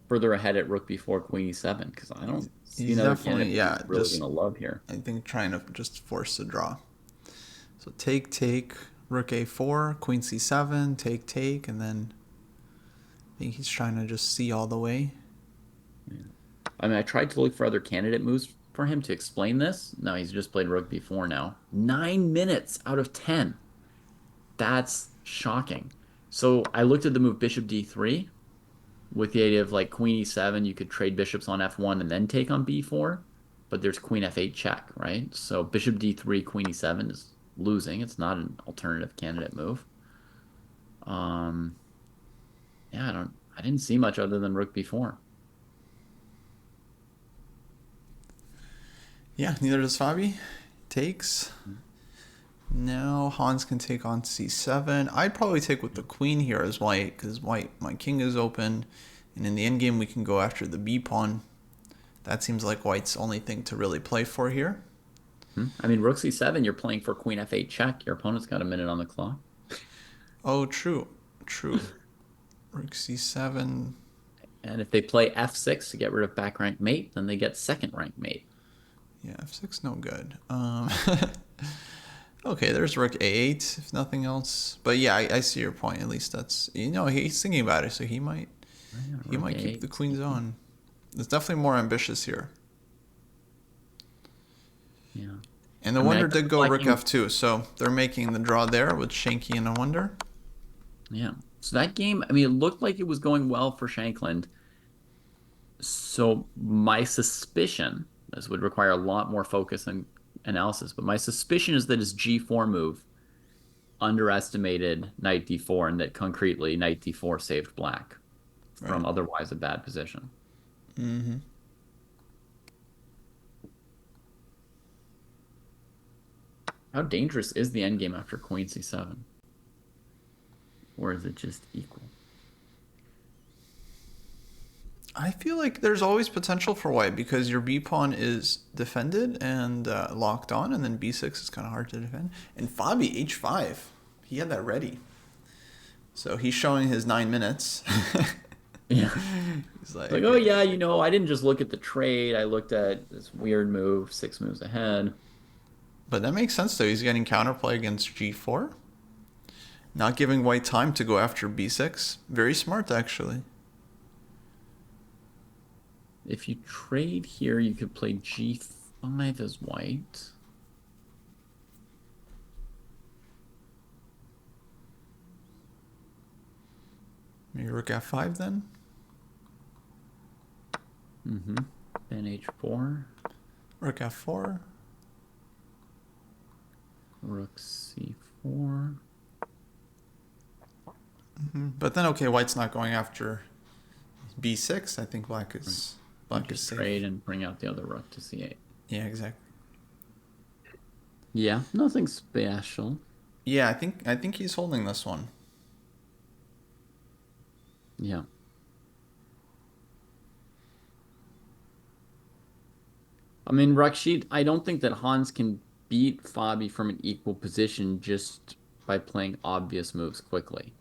further ahead at rook b4, queen e7, because I don't see he's another definitely candidate he's really just going to love here. I think trying to just force a draw. So take rook a4, queen c7, take, and then I think he's trying to just see all the way. Yeah. I mean, I tried to look for other candidate moves for him to explain this. No, he's just played rook b4 now. 9 minutes out of 10. That's shocking. So I looked at the move bishop d3 with the idea of like queen e7, you could trade bishops on f1 and then take on b4, but there's queen f8 check, right? So bishop d3, queen e7 is losing. It's not an alternative candidate move. Yeah, I didn't see much other than rook b4. Yeah, neither does Fabi. Takes. Now Hans can take on c7. I'd probably take with the queen here as white, because my king is open, and in the endgame we can go after the b pawn. That seems like white's only thing to really play for here. I mean, rook c7, you're playing for queen f8 check. Your opponent's got a minute on the clock. Oh, true. Rook c7. And if they play f6 to get rid of back rank mate, then they get second rank mate. Yeah, f6 no good. Okay, there's rook a8, if nothing else. But yeah, I see your point. At least that's, he's thinking about it, so he might keep the queens on. It's definitely more ambitious here. Yeah. And the wonder did go rook f2, so they're making the draw there with Shanky and a wonder. Yeah. So that game, I mean, it looked like it was going well for Shankland. So my suspicion, this would require a lot more focus and analysis, but my suspicion is that his g4 move underestimated knight d4 and that concretely knight d4 saved black from otherwise a bad position. Mm-hmm. How dangerous is the endgame after queen c7? Or is it just equal? I feel like there's always potential for white because your b pawn is defended and locked on, and then b6 is kind of hard to defend. And Fabi h5, he had that ready. So he's showing his 9 minutes. Yeah. He's like, oh yeah, I didn't just look at the trade. I looked at this weird move, 6 moves ahead. But that makes sense though. He's getting counterplay against g4. Not giving white time to go after b6. Very smart, actually. If you trade here, you could play g5 as white. Maybe rook f5 then? Mm-hmm. Then h4. Rook f4. Rook c4. Mm-hmm. But then, okay, white's not going after b6. I think black is safe. Trade and bring out the other rook to c8. Yeah, exactly. Yeah, nothing special. Yeah, I think he's holding this one. Yeah. I mean, Rakshit, I don't think that Hans can beat Fabi from an equal position just by playing obvious moves quickly.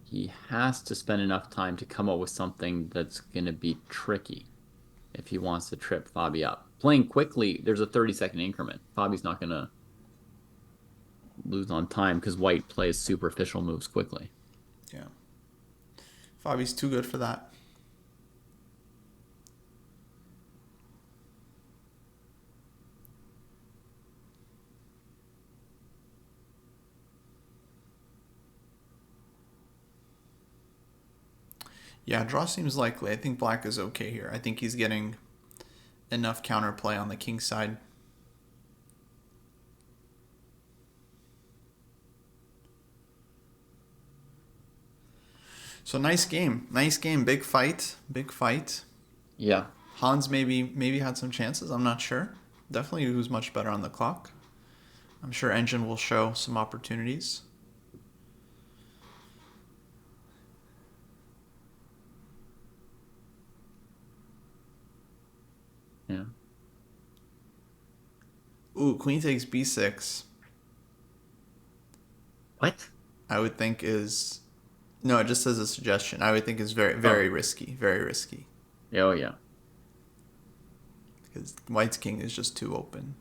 He has to spend enough time to come up with something that's going to be tricky if he wants to trip Fabi up. Playing quickly, there's a 30-second increment. Fabi's not going to lose on time because white plays superficial moves quickly. Yeah. Fabi's too good for that. Yeah, draw seems likely. I think black is okay here. I think he's getting enough counterplay on the king side. So nice game. Nice game. Big fight. Big fight. Yeah. Hans maybe had some chances. I'm not sure. Definitely he was much better on the clock. I'm sure Engine will show some opportunities. Yeah. Ooh, queen takes b6. What? I would think is no, it just says a suggestion. I would think is very Oh. risky, very risky Oh, yeah. because White's king is just too open.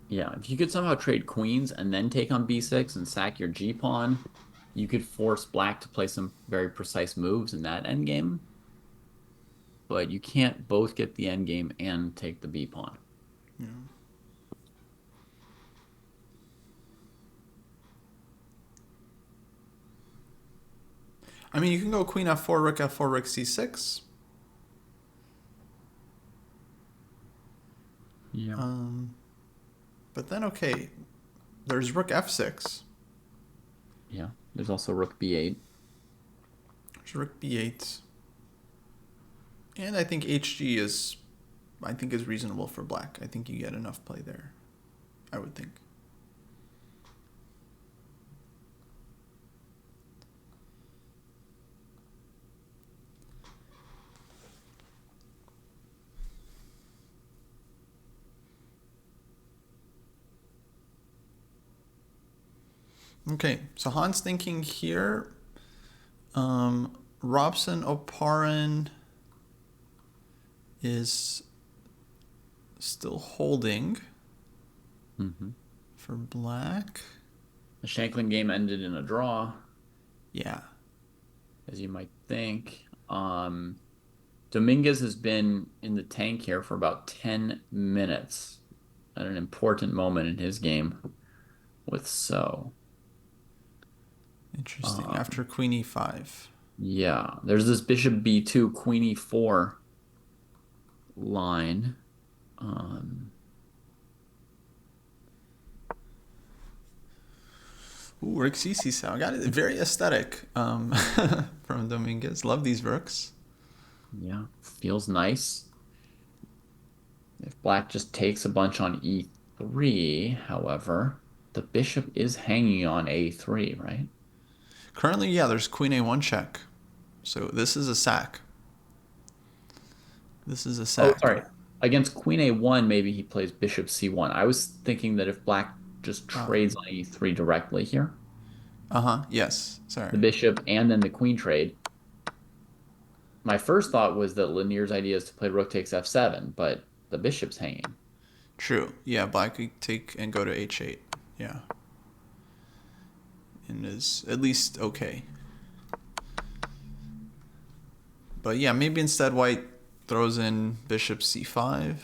Yeah. If you could somehow trade queens and then take on b6 and sack your g pawn, you could force black to play some very precise moves in that endgame. But you can't both get the endgame and take the b pawn. Yeah. I mean, you can go queen f4, rook f4, rook c6. Yeah. But then okay, there's rook f6. Yeah. There's also rook b8. There's rook b8. And I think hg is reasonable for black. I think you get enough play there. I would think. Okay, so Hans thinking here. Robson Oparin is still holding Mm-hmm. for black. The Shanklin game ended in a draw, Yeah. as you might think. Dominguez has been in the tank here for about 10 minutes at an important moment in his game with So. Interesting. After queen e5. Yeah, there's this bishop b2, queen e4 line. Ooh, rook c sound. Got it. Very aesthetic from Dominguez. Love these rooks. Yeah, feels nice. If black just takes a bunch on e3, however, the bishop is hanging on a3, right? Currently, yeah, there's queen a1 check. So this is a sack. This is a Oh, sack. sorry. Against queen a1, maybe he plays bishop c1. I was thinking that if black just trades on e3 directly here, Uh-huh. Yes. the Sorry. bishop and then the queen trade. My first thought was that Lanier's idea is to play rook takes f7, but the bishop's hanging. True. Yeah, black could take and go to h8. Yeah. And is at least okay. But yeah, maybe instead white throws in bishop c5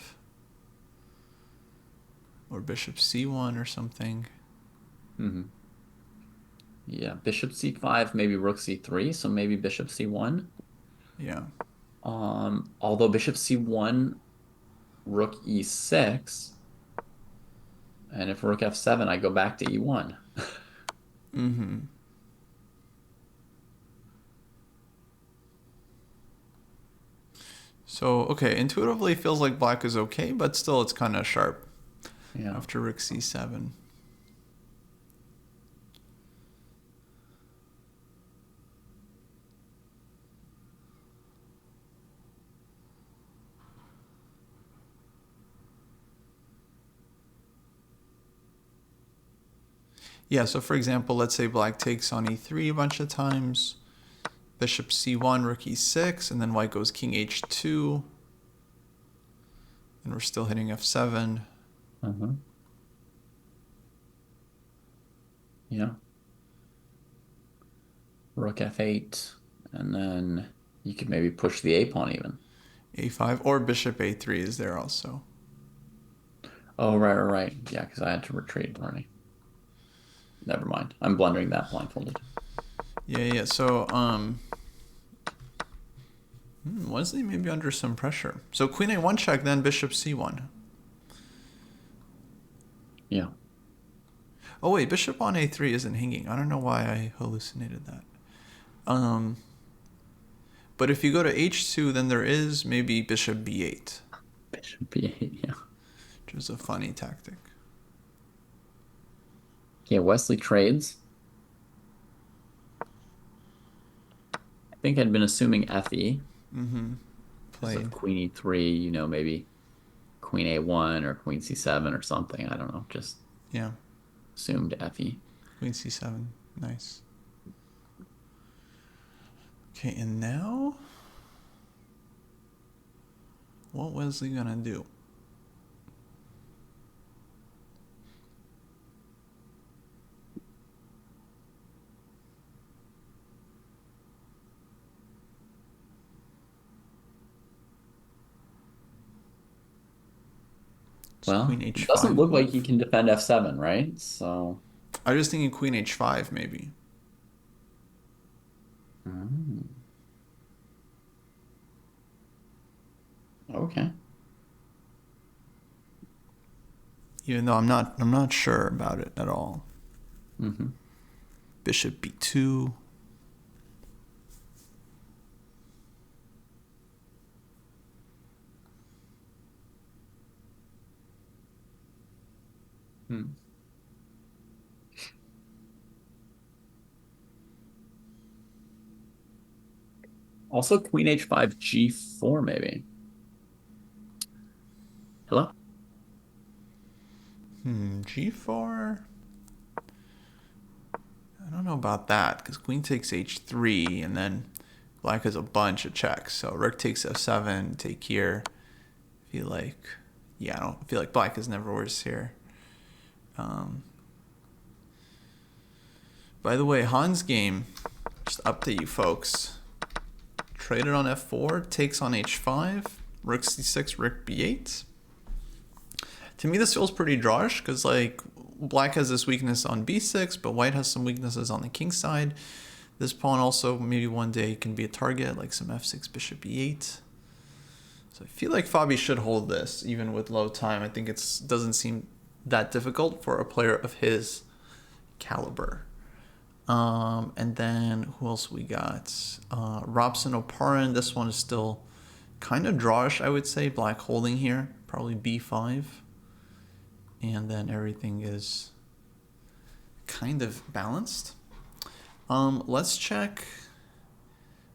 or bishop c1 or something. Mm-hmm. Yeah, bishop c5, maybe rook c3, so maybe bishop c1. Yeah. Although bishop c1, rook e6, and if rook f7, I go back to e1. Mm-hmm. So, okay, intuitively feels like black is okay, but still it's kind of sharp Yeah. after rook c7. Yeah, so for example, let's say black takes on e3 a bunch of times, bishop c1, rook e6, and then white goes king h2, and we're still hitting f7. Uh-huh. Yeah. Rook f8, And then you could maybe push the A pawn even. A5 or bishop A3 is there also. Oh, right. Yeah, because I had to retreat already. Never mind. I'm blundering that blindfolded. Yeah. So, Wesley may be under some pressure. So queen A1 check, then bishop C1. Yeah. Oh wait, bishop on A3 isn't hanging. I don't know why I hallucinated that. But if you go to H2, then there is maybe bishop B8. Bishop B8, yeah. Which is a funny tactic. Okay, Wesley trades. I think I'd been assuming FE. Because of Played. queen E3, maybe queen A1 or queen C7 or something. I don't know. Just Yeah. assumed FE. Queen C7. Nice. Okay, and now what Wesley gonna do? It's Well, queen it doesn't H5 look like he move. can defend F7, right? So, I was thinking queen H5 maybe. mm, okay. Even though I'm not sure about it at all. hmm Bishop B2. Hmm. Also, queen H5, G4, maybe. Hello? G4. I don't know about that because queen takes H3 and then black has a bunch of checks. So rook takes F7, take here. I don't feel like black is never worse here. Um, by the way, Han's game, just update you folks. Traded on F4, takes on H5, rook C6, rook B8. To me, this feels pretty drawish because black has this weakness on B6, but white has some weaknesses on the king side. This pawn also maybe one day can be a target, like some F6, bishop E8. So I feel like Fabi should hold this even with low time. I think it doesn't seem that difficult for a player of his caliber. And then who else we got? Robson Oparin. This one is still kind of drawish, I would say. Black holding here, probably B5. And then everything is kind of balanced. Let's check.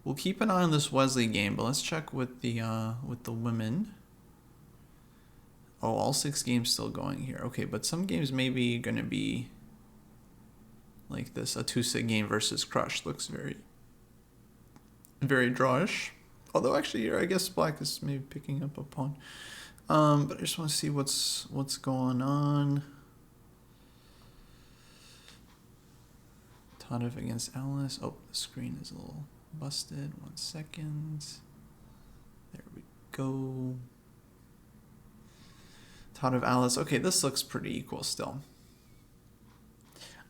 We'll keep an eye on this Wesley game, but let's check with the women. Oh, all 6 games still going here. Okay, but some games maybe gonna be like this. A 2-sit game versus Crush looks very, very drawish. Although actually here, I guess black is maybe picking up a pawn. But I just want to see what's going on. Tadev against Alice. Oh, the screen is a little busted. 1 second. There we go. Tadev Alice. Okay, this looks pretty equal still.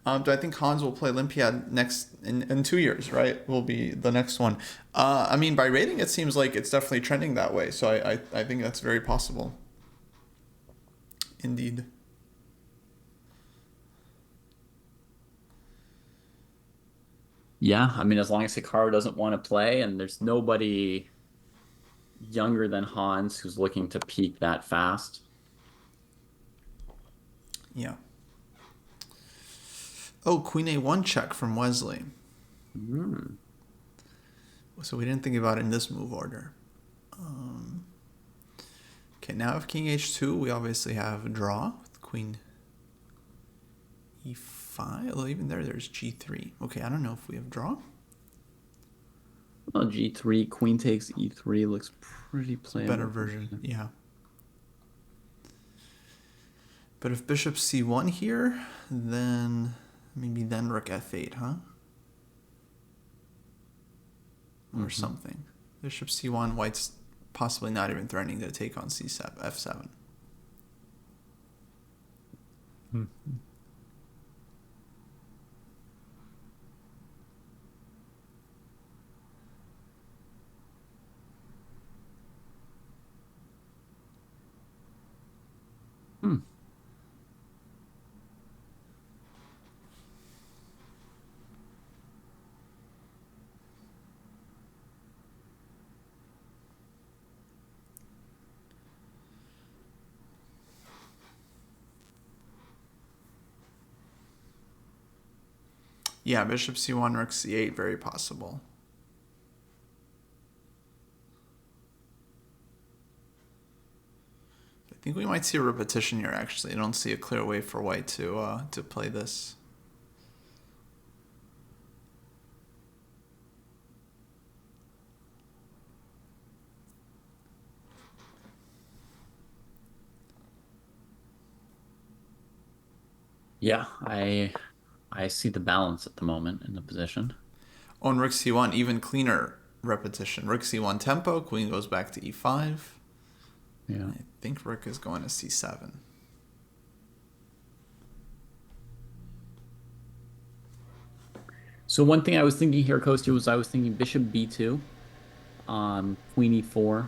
Do I think Hans will play Olympiad next in 2 years, right? Will be the next one. I mean, by rating, it seems like it's definitely trending that way. So I think that's very possible. Indeed. Yeah, I mean, as long as Hikaru doesn't want to play and there's nobody younger than Hans who's looking to peak that fast. Yeah. Oh, Queen A1 check from Wesley. Mm. So we didn't think about it in this move order. Okay, now if King H2, we obviously have a draw with Queen E5. Well, even there's G3. Okay, I don't know if we have draw. Well, G3, queen takes E3 looks pretty It's a playable. better version, yeah. But if bishop C1 here, then maybe then rook F8, huh? or something. Bishop c1, white's possibly not even threatening to take on c7, f7. Yeah, bishop c1, rook c8, very possible. I think we might see a repetition here, actually. I don't see a clear way for white to play this. Yeah, I see the balance at the moment in the position. On rook c1, even cleaner repetition. Rook c1 tempo, queen goes back to e5. Yeah. I think rook is going to c7. So one thing I was thinking here, Kostya, was I was thinking bishop b2, queen e4,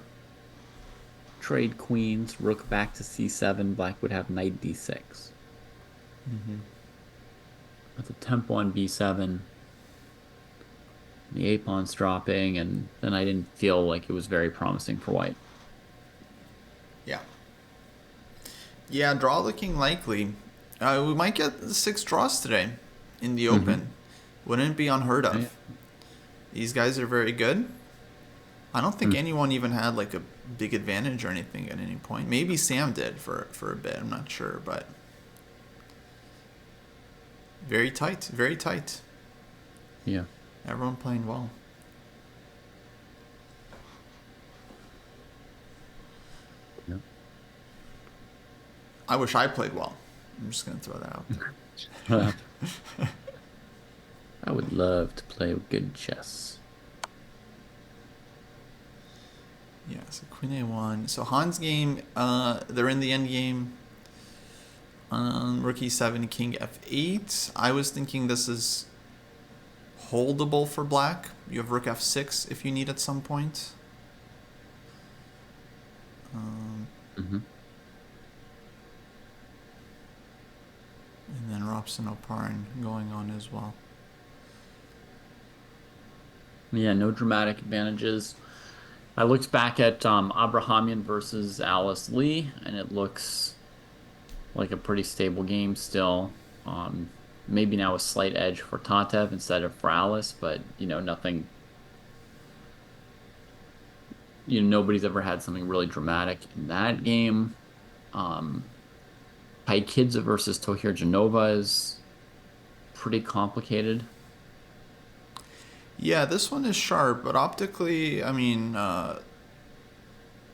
trade queens, rook back to c7, black would have knight d6. With the tempo on b7, the a pawn's dropping, and then I didn't feel like it was very promising for white. Yeah. Yeah, draw looking likely. We might get 6 draws today in the open. Wouldn't be unheard of. Right. These guys are very good. I don't think anyone even had like a big advantage or anything at any point. Maybe Sam did for a bit. I'm not sure, but very tight, very tight. Yeah. Everyone playing well. Yeah. I wish I played well. I'm just gonna throw that out there. I would love to play good chess. Yeah, so Queen A1. So Han's game, they're in the end game. Rook E7, King F8. I was thinking this is holdable for black. You have Rook F6 if you need at some point. And then Robson Oparin going on as well. Yeah, no dramatic advantages. I looked back at Abrahamian versus Alice Lee, and it looks like a pretty stable game still. Maybe now a slight edge for Tatev instead of for Alice, but nothing. Nobody's ever had something really dramatic in that game. Kidza versus Tohir Genova is pretty complicated. Yeah, this one is sharp, but optically, I mean,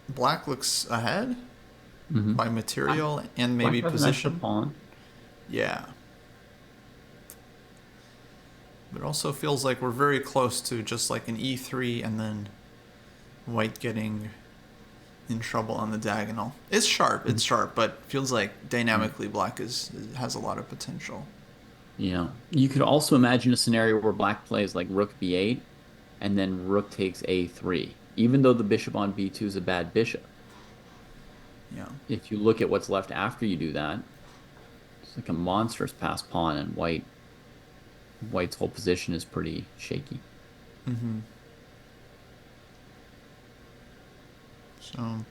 black looks ahead by material and maybe Black has an extra position. pawn. Yeah. But it also feels like we're very close to just like an e3 and then white getting in trouble on the diagonal. It's sharp, but feels like dynamically black has a lot of potential. Yeah. You could also imagine a scenario where black plays like rook b8 and then rook takes a3. Even though the bishop on b2 is a bad bishop, Yeah. if you look at what's left after you do that, it's like a monstrous passed pawn, and white's whole position is pretty shaky. So,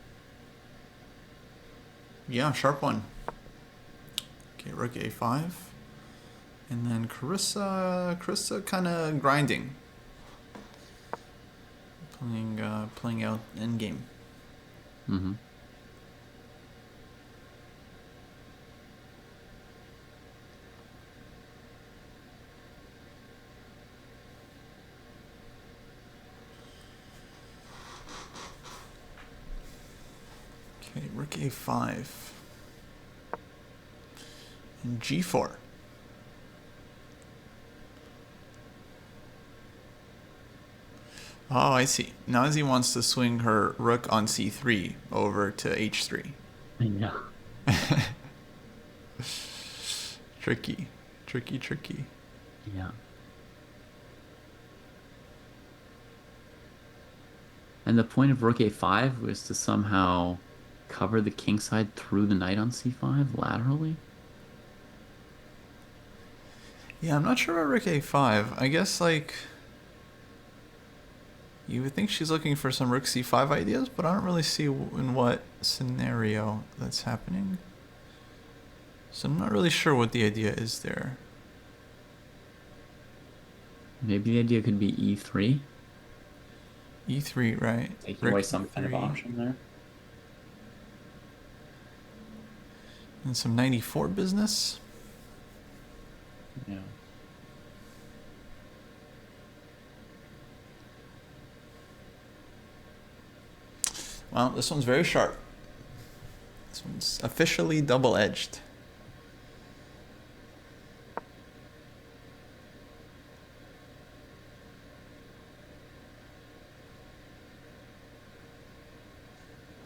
yeah, sharp one. Okay, rook a5. And then Carissa kind of grinding. Playing out endgame. Okay, rook a5. And g4. Oh, I see. Nazi wants to swing her rook on c3 over to h3. Yeah. Tricky. Tricky, tricky. Yeah. And the point of rook a5 was to somehow cover the king side through the knight on c5 laterally. Yeah, I'm not sure about rook a5. I guess, like, you would think she's looking for some rook c5 ideas, but I don't really see in what scenario that's happening. So I'm not really sure what the idea is there. Maybe the idea could be e3, e3, right? taking Rook away some kind of e3. option there. And some 94 business. Yeah. Well, this one's very sharp. This one's officially double-edged.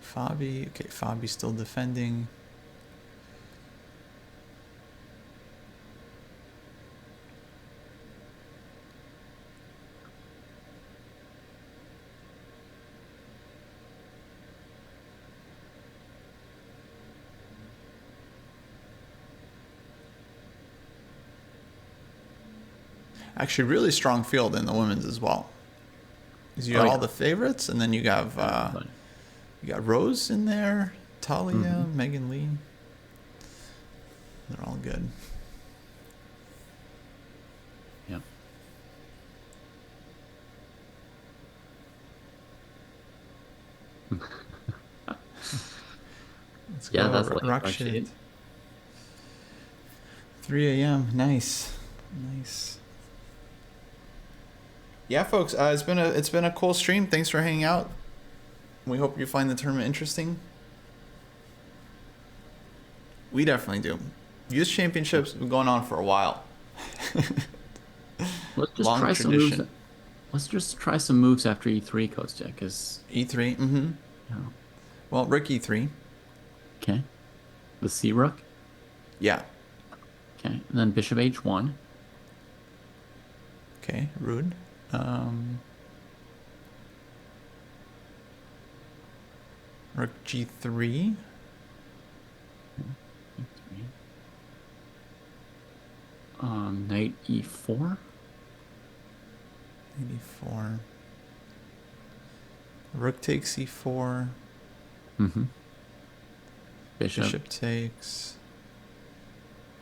Fabi, okay, Fabi's still defending. Actually, really strong field in the women's as well. Because you got all the favorites, and then you got Rose in there, Talia, Megan Lee. They're all good. Yeah. Let's Yeah, go. that's like Rock shit. shit. 3 a.m. Nice. Nice. Yeah, folks, it's been a cool stream. Thanks for hanging out. We hope you find the tournament interesting. We definitely do. Youth championships have been going on for a while. Let's just Long try some moves. tradition. Let's just try some moves after e3, Kostya, because E3. Mm-hmm. Well, rook e3. Okay. The c rook. Yeah. Okay. And then bishop h1. Okay. Rude. Rook g3. Knight e4. 84. Rook takes e4. Mm-hmm. Bishop takes.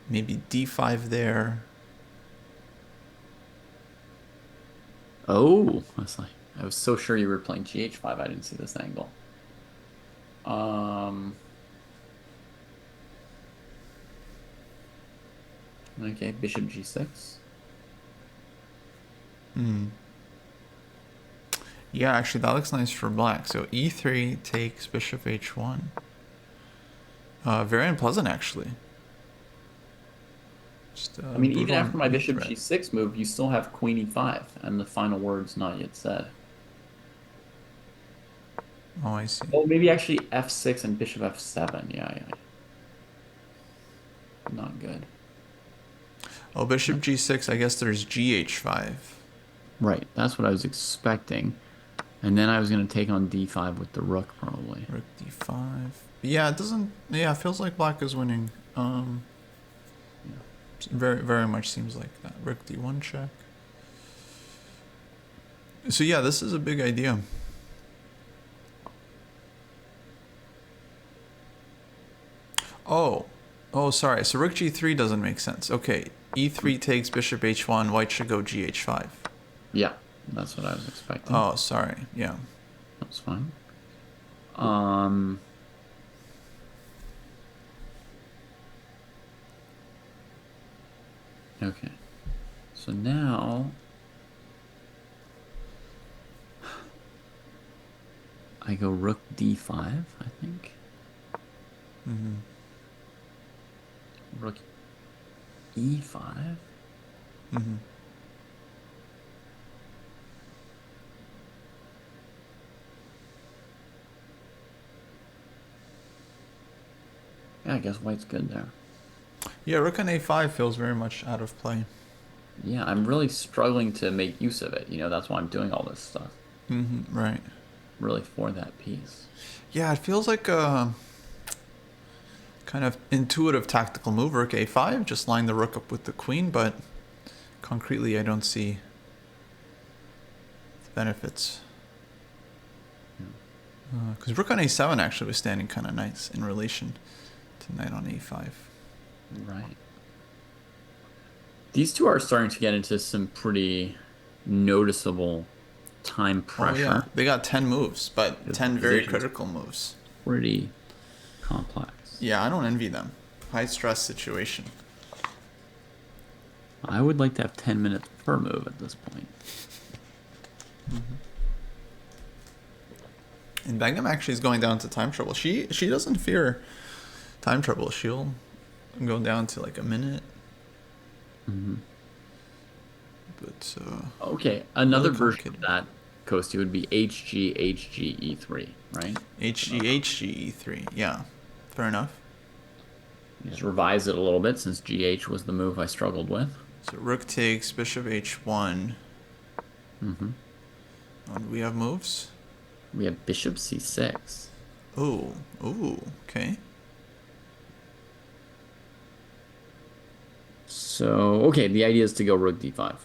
Maybe d5 there. Oh, I was so sure you were playing gh5. I didn't see this angle. Okay, bishop g6. Yeah, actually, that looks nice for black. So e3 takes bishop h1. Very unpleasant, actually. Just, I mean, even after my bishop threat. g6 move, you still have queen e5, and the final word's not yet said. Oh, I see. Oh, maybe actually f6 and bishop f7. Yeah. Not good. Oh, bishop g6, I guess there's gh5. Right, that's what I was expecting. And then I was going to take on d5 with the rook, probably. Rook d5. Yeah, it doesn't... Yeah, it feels like black is winning. Very, very much seems like that. Rook d1 check. So yeah, this is a big idea. Oh, sorry. So rook g3 doesn't make sense. Okay, e3 takes bishop h1. White should go gh5. Yeah, that's what I was expecting. Oh, sorry. Yeah. That's fine. Okay. So now I go rook d5, I think. Rook e5. Yeah, I guess white's good there. Yeah, rook on a5 feels very much out of play. Yeah, I'm really struggling to make use of it. That's why I'm doing all this stuff. Right. Really for that piece. Yeah, it feels like a kind of intuitive tactical move. Rook a5, just line the rook up with the queen, but concretely I don't see the benefits. Because rook on a7 actually was standing kind of nice in relation to knight on a5. Right. These two are starting to get into some pretty noticeable time Oh yeah, pressure. they got 10 moves, but The 10 very position's critical moves. pretty complex. Yeah, I don't envy them. High stress situation. I would like to have 10 minutes per move at this point. And Begum actually is going down to time trouble. She doesn't fear time trouble. She'll go down to like a minute. But Okay, another really version of that, Kostya, would be HG, HG, E3, right? HG HG E3. Yeah, fair enough. Just revise it a little bit since GH was the move I struggled with. So rook takes bishop H1. And we have moves. We have bishop C6. Oh, okay. So, okay, the idea is to go rook D5.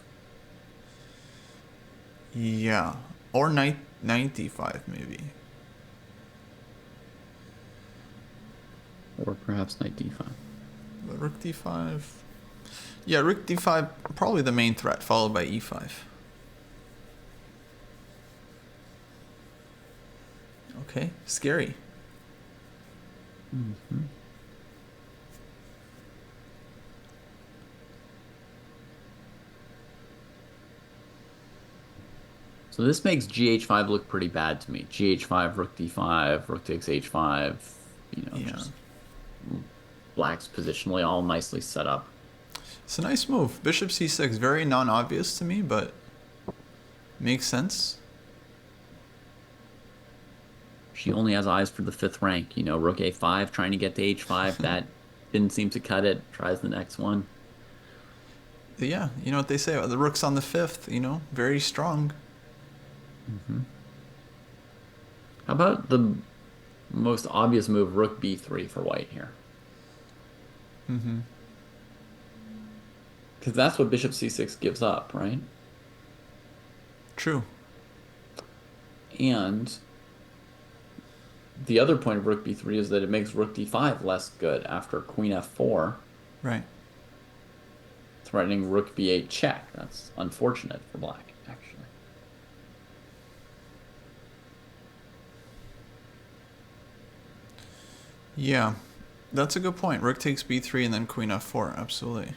Yeah, or knight D5 maybe. Or perhaps knight D5. But rook D5. Yeah, rook D5 probably the main threat, followed by E5. Okay, scary. So this makes GH5 look pretty bad to me. GH5, rook D5, rook takes H5, Yeah. just black's positionally all nicely set up. It's a nice move. Bishop C6, very non-obvious to me, but makes sense. She only has eyes for the 5th rank. Rook A5, trying to get to H5. That didn't seem to cut it. Tries the next one. Yeah, you know what they say, the rook's on the 5th, very strong. How about the most obvious move, rook B3 for white here? Because that's what bishop C6 gives up, right? True. And the other point of rook B3 is that it makes rook D5 less good after queen F4. Right. Threatening rook B8 check. That's unfortunate for black, actually. Yeah, that's a good point. Rook takes B3 and then queen F4, absolutely.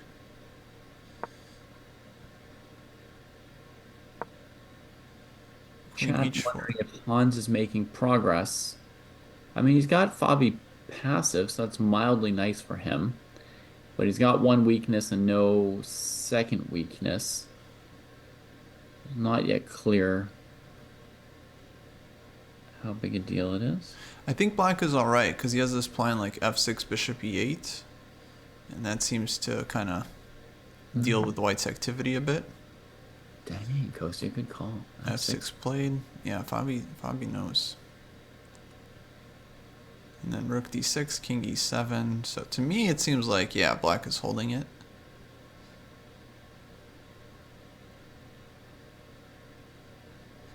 Queen Chat H4. wondering if Hans is making progress. I mean, he's got Fabi passive, so that's mildly nice for him. But he's got one weakness and no second weakness. Not yet clear how big a deal it is. I think black is alright, because he has this plan like F6, bishop E8. And that seems to kind of deal with white's activity a bit. Dang, Kostya, good call. F6 played. Yeah, Fabi knows. And then rook D6, king E7. So to me, it seems like, yeah, black is holding it.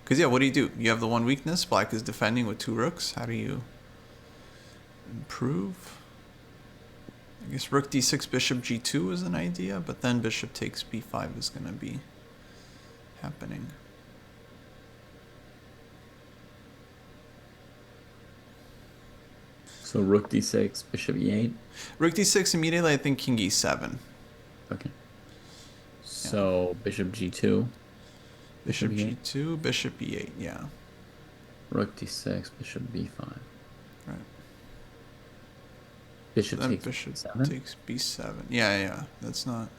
Because, yeah, what do? You have the one weakness. Black is defending with two rooks. How do you improve? I guess rook D6, bishop G2 is an idea, but then bishop takes B5 is going to be happening. So rook D6, bishop E8. Rook D6 immediately, I think king E7. Okay. So bishop G2. Bishop G2, bishop E8, yeah. Rook D6, bishop B5. Right. Bishop Then takes bishop B7. takes B7. Yeah. That's not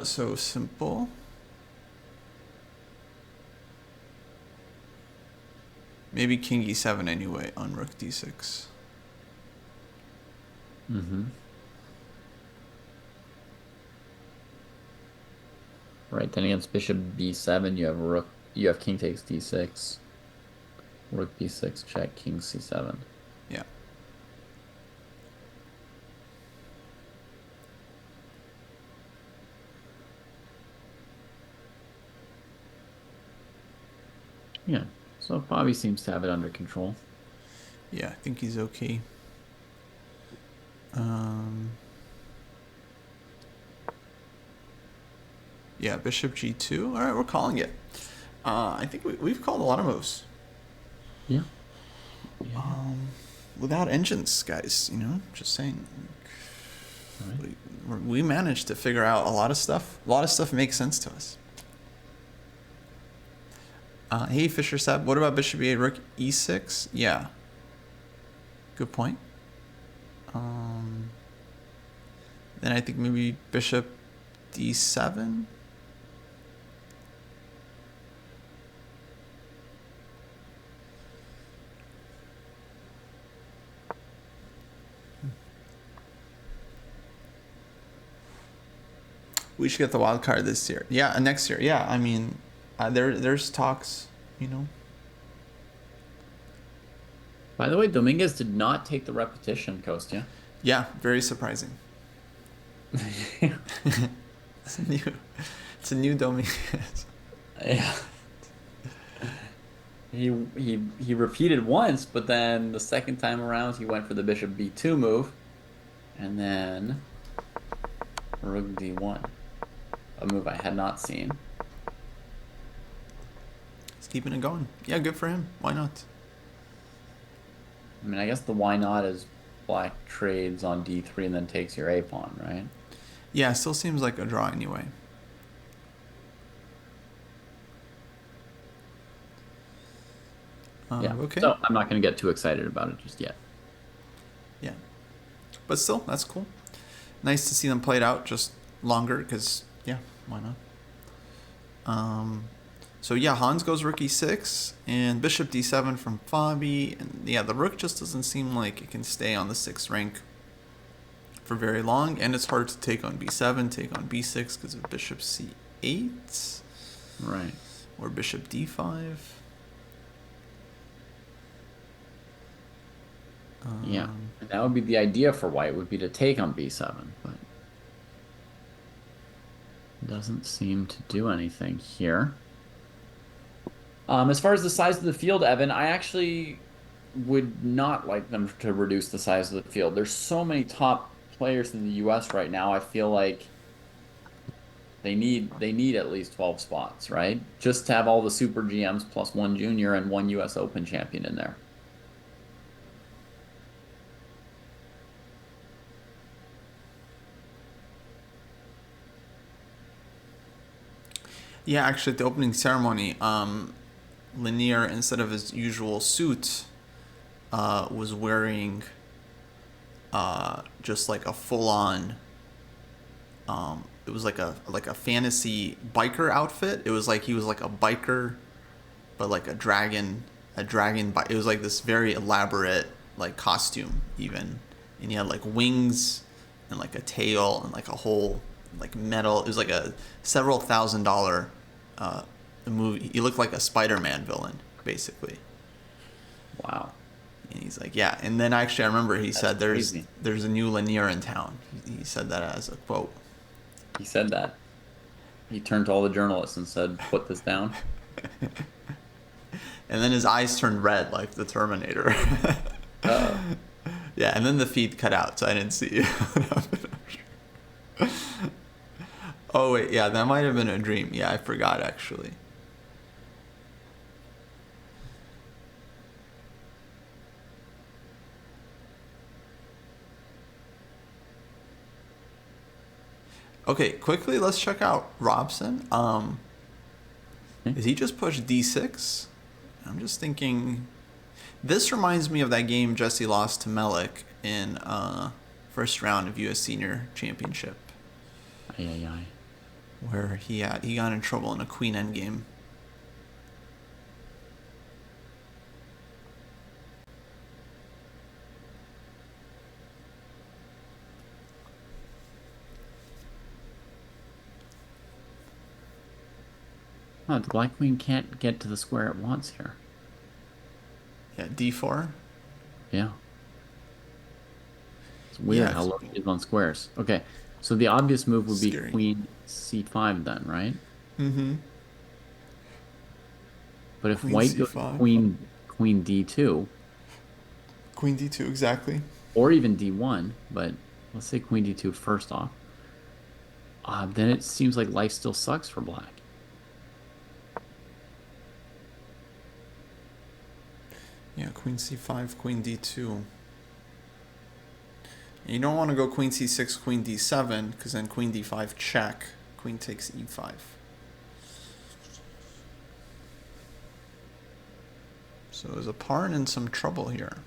so simple. Maybe king E7 anyway on rook D6. Mm-hmm. Right, then against bishop b7, you have king takes d6, rook b6 check, king c7. Yeah. Yeah, so Bobby seems to have it under control. Yeah, I think he's okay. Um, yeah, bishop g2. All right, we're calling it. I think we've called a lot of moves. Yeah. Yeah. Without engines, guys. Just saying. Right. We managed to figure out a lot of stuff. A lot of stuff makes sense to us. Hey, Fisher Seb, what about bishop e8, rook e6? Yeah. Good point. Then I think maybe bishop d7. We should get the wild card this year. Yeah, next year. Yeah, I mean, there's talks. By the way, Dominguez did not take the repetition, Kostya. Yeah, very surprising. It's a new domain. Yeah. He repeated once, but then the second time around he went for the bishop b2 move, and then rook d1, a move I had not seen. He's keeping it going. Yeah, good for him. Why not? I mean, I guess the why not is black trades on d3 and then takes your a pawn, right? Yeah, still seems like a draw anyway. Yeah. Okay. So I'm not going to get too excited about it just yet. Yeah. But still, that's cool. Nice to see them played out just longer because, yeah, why not? So, yeah, Hans goes rook e6 and bishop d7 from Fabi. And, yeah, the rook just doesn't seem like it can stay on the 6th rank for very long. And it's hard to take on b7, take on b6 because of bishop c8. Right. Or bishop d5. Yeah, and that would be the idea for white, would be to take on b7, but doesn't seem to do anything here. As far as the size of the field, Evan, I actually would not like them to reduce the size of the field. There's so many top players in the US right now. I feel like they need at least 12 spots, right? Just to have all the super GMs plus one junior and one US Open champion in there. Yeah, actually, at the opening ceremony, Lanier, instead of his usual suit, was wearing just like a full-on. It was like a fantasy biker outfit. It was like he was like a biker, but like a dragon. It was like this very elaborate like costume even, and he had like wings and like a tail and like a whole like metal. It was like a several $1,000 movie. He looked like a Spider-Man villain basically. Wow. And he's like, yeah. And then actually, I remember he said, crazy. "There's a new Lanier in town." He said that as a quote. He said that. He turned to all the journalists and said, "Put this down." And then his eyes turned red like the Terminator. Uh-oh. Yeah, and then the feed cut out, so I didn't see. Oh wait, yeah, that might have been a dream. Yeah, I forgot actually. Okay, quickly, let's check out Robson. Did he just push d6? I'm just thinking. This reminds me of that game Jesse lost to Melik in first round of U.S. Senior Championship, Ay, ay, ay. where he got in trouble in a queen endgame. Oh, the black queen can't get to the square it wants here. Yeah, d4. Yeah. It's weird Yeah, how it's low she is on squares. Okay, so the obvious move would be scary. queen c5 then, right? Mm-hmm. But if Queen white goes c5. queen d2, Queen d2, exactly. or even d1, but let's say queen d2 first off, then it seems like life still sucks for black. Yeah, queen c5, queen d2. You don't want to go queen c6, queen d7, because then queen d5 check. Queen takes e5. So is a pawn in some trouble here?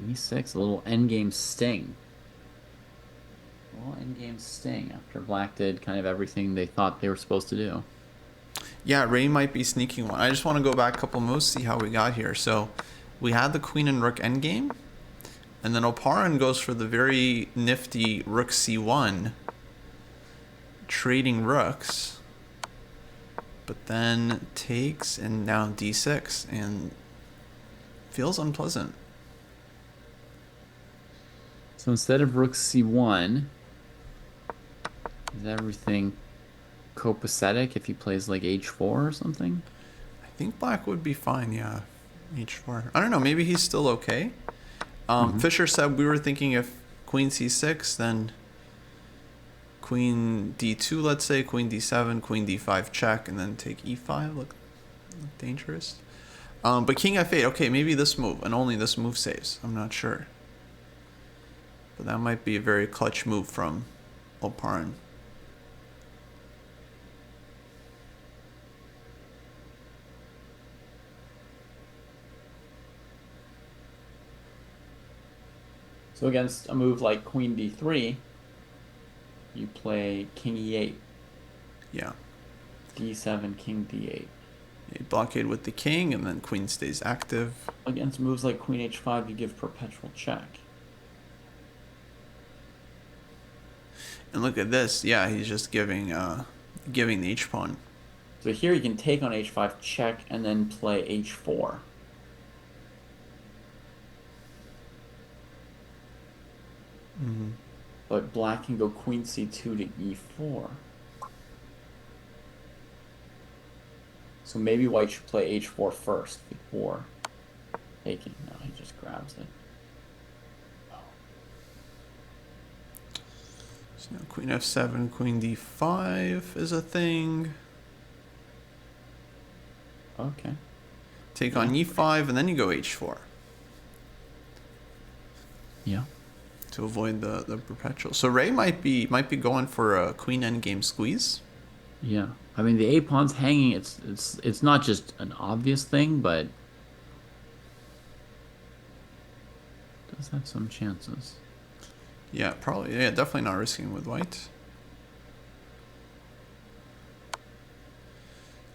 e6, a little endgame sting. A little endgame sting after black did kind of everything they thought they were supposed to do. Yeah, Ray might be sneaking one. I just want to go back a couple moves, see how we got here. So we had the queen and rook endgame, and then Oparin goes for the very nifty rook c1, trading rooks, but then takes and now d6, and feels unpleasant. So instead of rook c1, is everything copacetic if he plays like h4 or something? I think black would be fine, yeah. h4. I don't know, maybe he's still okay. Fisher said we were thinking if queen c6, then queen d2, let's say, queen d7, queen d5 check, and then take e5. Look dangerous. But king f8, okay, maybe this move, and only this move saves. I'm not sure. But that might be a very clutch move from Oparin. So against a move like queen d3, you play king e8, Yeah. d7, king d8. You blockade with the king, and then queen stays active. Against moves like queen h5, you give perpetual check. And look at this. Yeah, he's just giving the h pawn. So here you can take on h5, check, and then play h4. But black can go queen c2 to e4. So maybe white should play h4 first before taking. No, he just grabs it. So now queen f7, queen d5 is a thing. Okay. Take on e5, and then you go h4 Yeah. to avoid the perpetual. So Ray might be going for a queen endgame squeeze. Yeah. I mean, the a pawn's hanging. It's not just an obvious thing, but it does have some chances. Yeah, probably. Yeah, definitely not risking with white.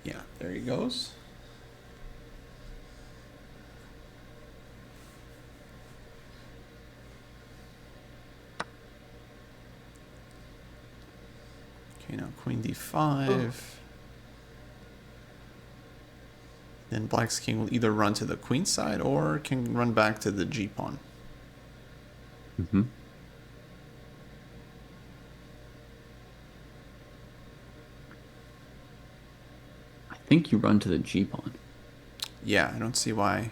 Yeah, there he goes. Okay, now queen d5. Then black's king will either run to the queen side or can run back to the g pawn. Mm-hmm. I think you run to the g pawn. Yeah, I don't see why.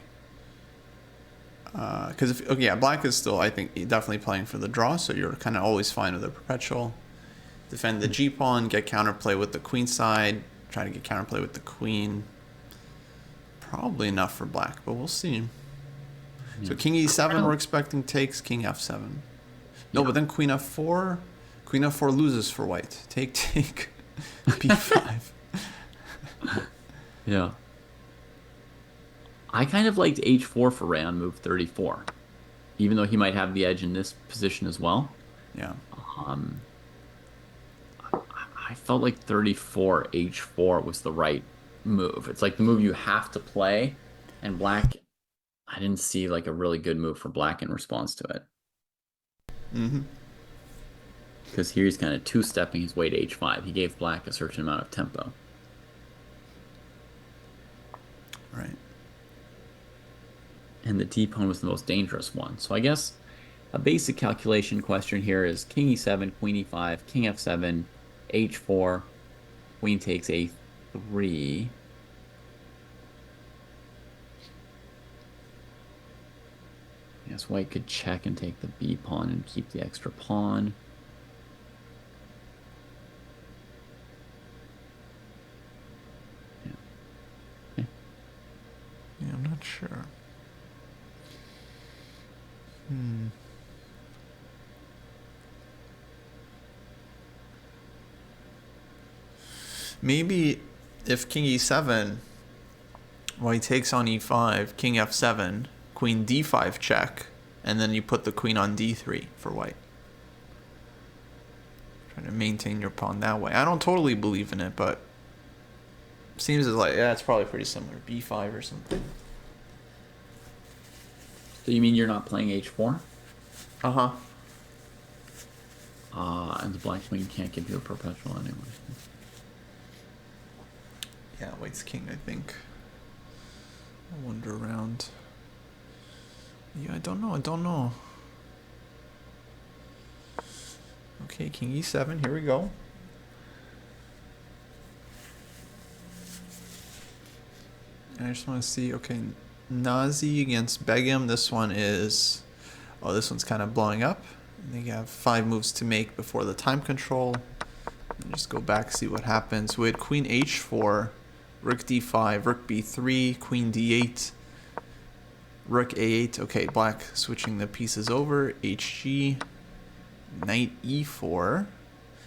Because if okay, yeah, black is still, I think, definitely playing for the draw, so you're kind of always fine with a perpetual. Defend the g pawn, get counterplay with the queen side, try to get counterplay with the queen. Probably enough for black, but we'll see. Yeah. So king e7, we're expecting takes, king f7. No, Yeah. but then queen f4. Queen f4 loses for white. Take, take, b5. Yeah. I kind of liked h4 for Ray on move 34, even though he might have the edge in this position as well. Yeah. Um, I felt like 34 h4 was the right move. It's like the move you have to play, and black, I didn't see like a really good move for black in response to it. Mm-hmm. because here he's kind of two-stepping his way to h5. He gave black a certain amount of tempo. Right. And the d-pawn was the most dangerous one. So I guess a basic calculation question here is king e7, queen e5, king f7, h4, queen takes a3. I guess white could check and take the b pawn and keep the extra pawn. Yeah, I'm not sure. Maybe if king e7, white takes on e5, king f7, queen d5 check, and then you put the queen on d3 for white. Trying to maintain your pawn that way. I don't totally believe in it, but seems like, yeah, it's probably pretty similar. b5 or something. So you mean you're not playing h4? Uh-huh. And the black queen can't give you a perpetual anyway. Yeah, white's king, I think. I wander around. Yeah, I don't know. Okay, king e7, here we go. I just want to see, okay, Nazi against Begum. This one is, oh, this one's kind of blowing up. I think you have 5 moves to make before the time control. And just go back, see what happens. We had queen h4, rook d5, rook b3, queen d8, rook a8. Okay, black switching the pieces over. Hg, knight e4.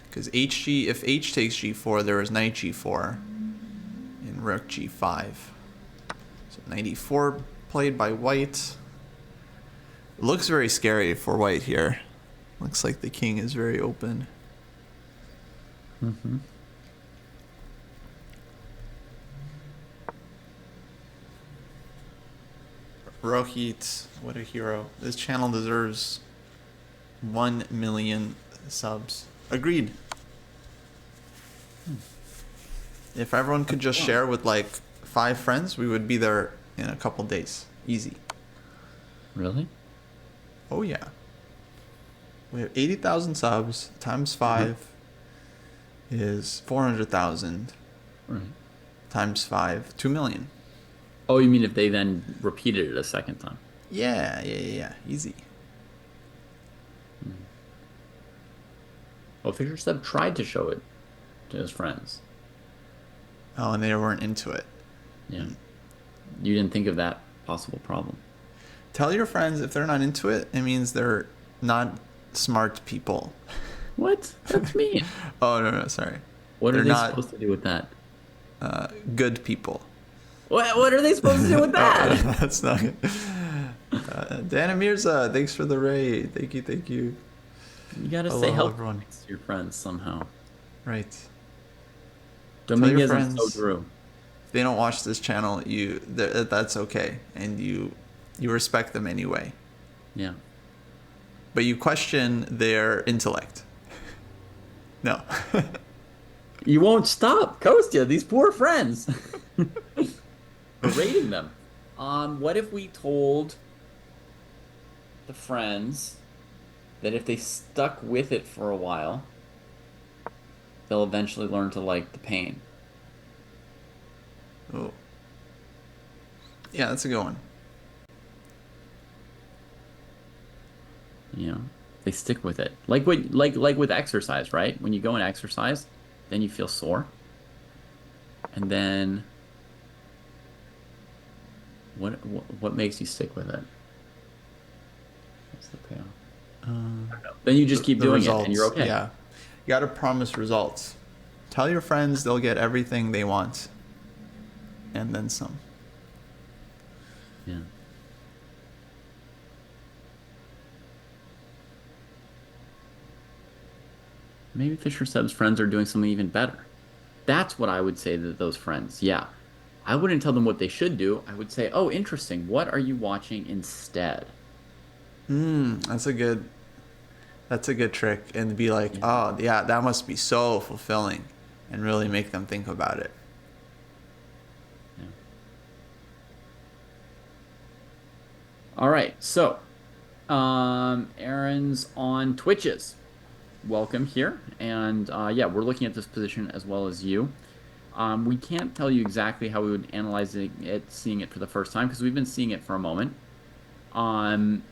Because hg, if h takes g4, there is knight g4 and rook g5. So knight e4 played by white. It looks very scary for white here. Looks like the king is very open. Mm-hmm. Rohit, what a hero. This channel deserves 1 million subs. Agreed. If everyone could just share with like 5 friends, we would be there in a couple days. Easy. Really? Oh yeah. We have 80,000 subs times 5 is 400,000 Right. times 5, 2 million. Oh, you mean if they then repeated it a second time? Yeah. Easy. Well, Fisher Sub tried to show it to his friends. Oh, and they weren't into it. Yeah. You didn't think of that possible problem. Tell your friends if they're not into it, it means they're not smart people. What? That's mean. Oh, no, sorry. What They're are they not supposed to do with that? good people. What are they supposed to do with that? Oh, that's not good. Dana Mirza, thanks for the raid. Thank you. You gotta Hello, say help everyone. to your friends somehow. Right. Dominguez and friends. so Drew. If they don't watch this channel, that's okay, and you respect them anyway. Yeah. But you question their intellect. No. You won't stop, Kostya. These poor friends. Berating them. What if we told the friends that if they stuck with it for a while, they'll eventually learn to like the pain? Oh. Yeah, that's a good one. You know, they stick with it. Like with exercise, right? When you go and exercise, then you feel sore. And then what makes you stick with it? What's the payoff? Then you just keep doing results, it and you're okay. Yeah. You got to promise results. Tell your friends they'll get everything they want. And then some. Yeah. Maybe Fisher Sub's friends are doing something even better. That's what I would say to those friends. Yeah. I wouldn't tell them what they should do. I would say, oh, interesting. What are you watching instead? That's a good That's a good trick. And be like, Yeah. oh, yeah, that must be so fulfilling. And really make them think about it. Yeah. All right. So, Aaron's on Twitches. Welcome here. And yeah, we're looking at this position as well as you. We can't tell you exactly how we would analyze it seeing it for the first time because we've been seeing it for a moment. Um,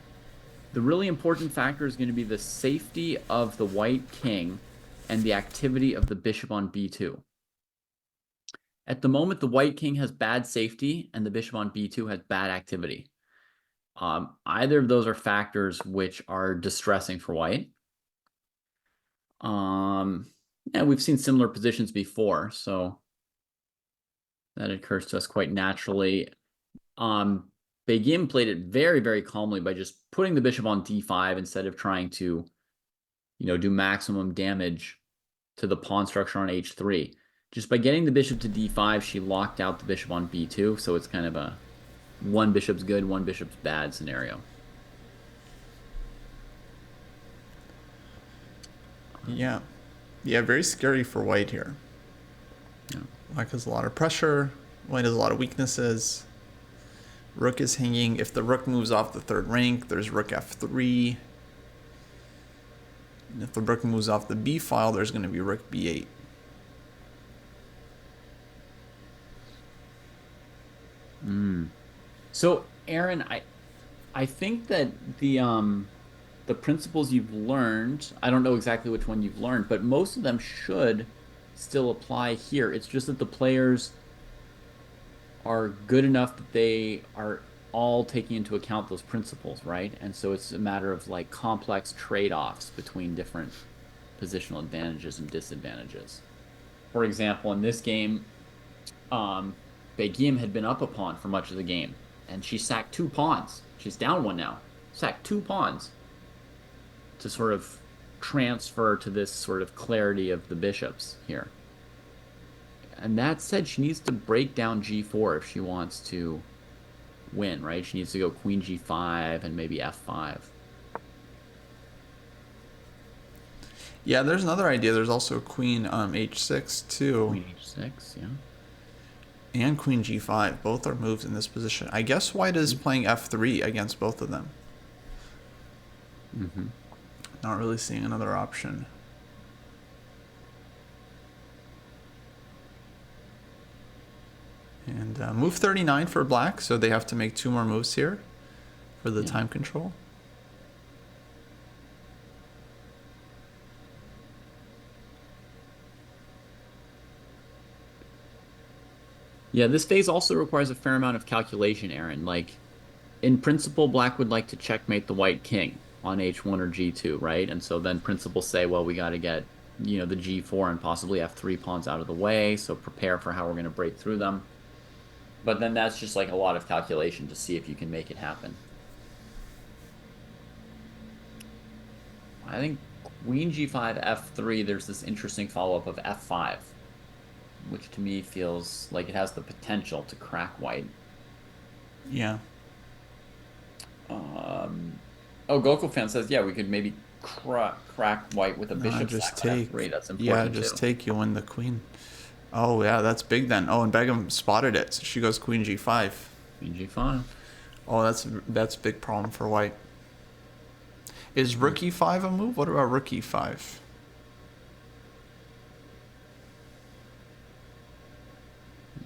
the really important factor is going to be the safety of the white king and the activity of the bishop on b2. At the moment, the white king has bad safety and the bishop on b2 has bad activity. Either of those are factors which are distressing for white. Yeah, we've seen similar positions before, so that occurs to us quite naturally. Begim played it very, very calmly by just putting the bishop on d5 instead of trying to, do maximum damage to the pawn structure on h3. Just by getting the bishop to d5, she locked out the bishop on b2, so it's kind of a one bishop's good, one bishop's bad scenario. Yeah. Yeah, very scary for white here. Yeah. Black has a lot of pressure. White has a lot of weaknesses. Rook is hanging. If the rook moves off the third rank, there's rook f3. And if the rook moves off the b file, there's going to be rook b8. So, Aaron, I think that the principles you've learned, I don't know exactly which one you've learned, but most of them should still apply here. It's just that the players are good enough that they are all taking into account those principles, right? And so it's a matter of like complex trade-offs between different positional advantages and disadvantages. For example, in this game, Begim had been up a pawn for much of the game, and she sacked 2 pawns. She's down 1 now. Sacked 2 pawns to sort of transfer to this sort of clarity of the bishops here. And that said, she needs to break down g4 if she wants to win, right? She needs to go queen g5 and maybe f5. Yeah, there's another idea. There's also queen h6 too. Queen h6, yeah. And queen g5. Both are moves in this position. I guess white is playing f3 against both of them. Mm-hmm. Not really seeing another option. And move 39 for black, so they have to make 2 more moves here for the time control. Yeah, this phase also requires a fair amount of calculation, Aaron. Like, in principle, black would like to checkmate the white king on h1 or g2, right? And so then principals say, well, we got to get, the g4 and possibly f3 pawns out of the way, so prepare for how we're going to break through them. But then that's just like a lot of calculation to see if you can make it happen. I think queen g5, f3, there's this interesting follow-up of f5, which to me feels like it has the potential to crack white. Yeah. Oh, Gokul fan says, yeah, we could maybe crack white with a bishop just sack on take. f3. That's important. Yeah, just too. take. You win the queen. Oh yeah, that's big then. Oh, and Begum spotted it, so she goes queen g5. Queen g5. Oh, that's a big problem for white. Is rook e5 a move? What about rook e5?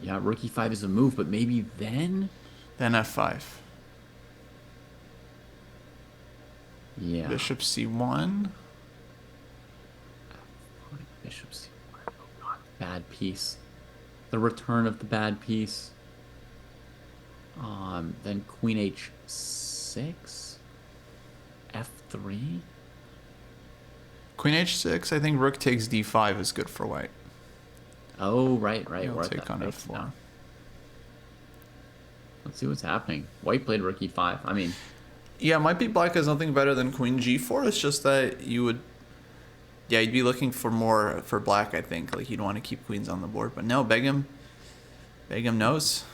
Yeah, rook e5 is a move, but maybe then f5. Yeah. Bishop c1. Bishop c1. Oh god, bad piece. The return of the bad piece. Then queen h6. f3. Queen h6. I think rook takes d5 is good for white. Oh, right. We'll take on f4. Now. Let's see what's happening. White played rook e5. I mean, yeah, it might be black has nothing better than queen g4. It's just that you'd be looking for more for black, I think. Like, you'd want to keep queens on the board. But no, Begum knows.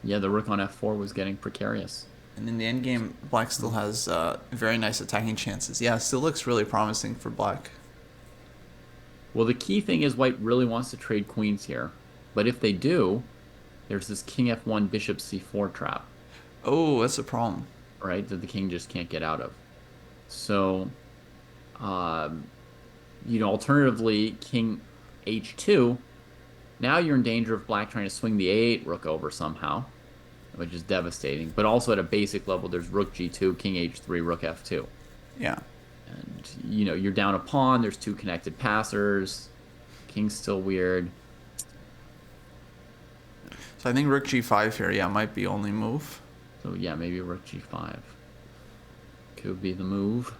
Yeah, the rook on f4 was getting precarious. And in the end game, black still has very nice attacking chances. Yeah, still looks really promising for black. Well, the key thing is white really wants to trade queens here. But if they do, there's this king f1, bishop c4 trap, Oh, that's a problem. right? That the king just can't get out of. So, um, alternatively, king h2. Now you're in danger of black trying to swing the a8 rook over somehow, which is devastating. But also at a basic level, there's rook g2, king h3, rook f2. Yeah. And, you're down a pawn. There's two connected passers. King's still weird. So I think rook g5 here, yeah, might be only move. So, yeah, maybe rook g5 could be the move.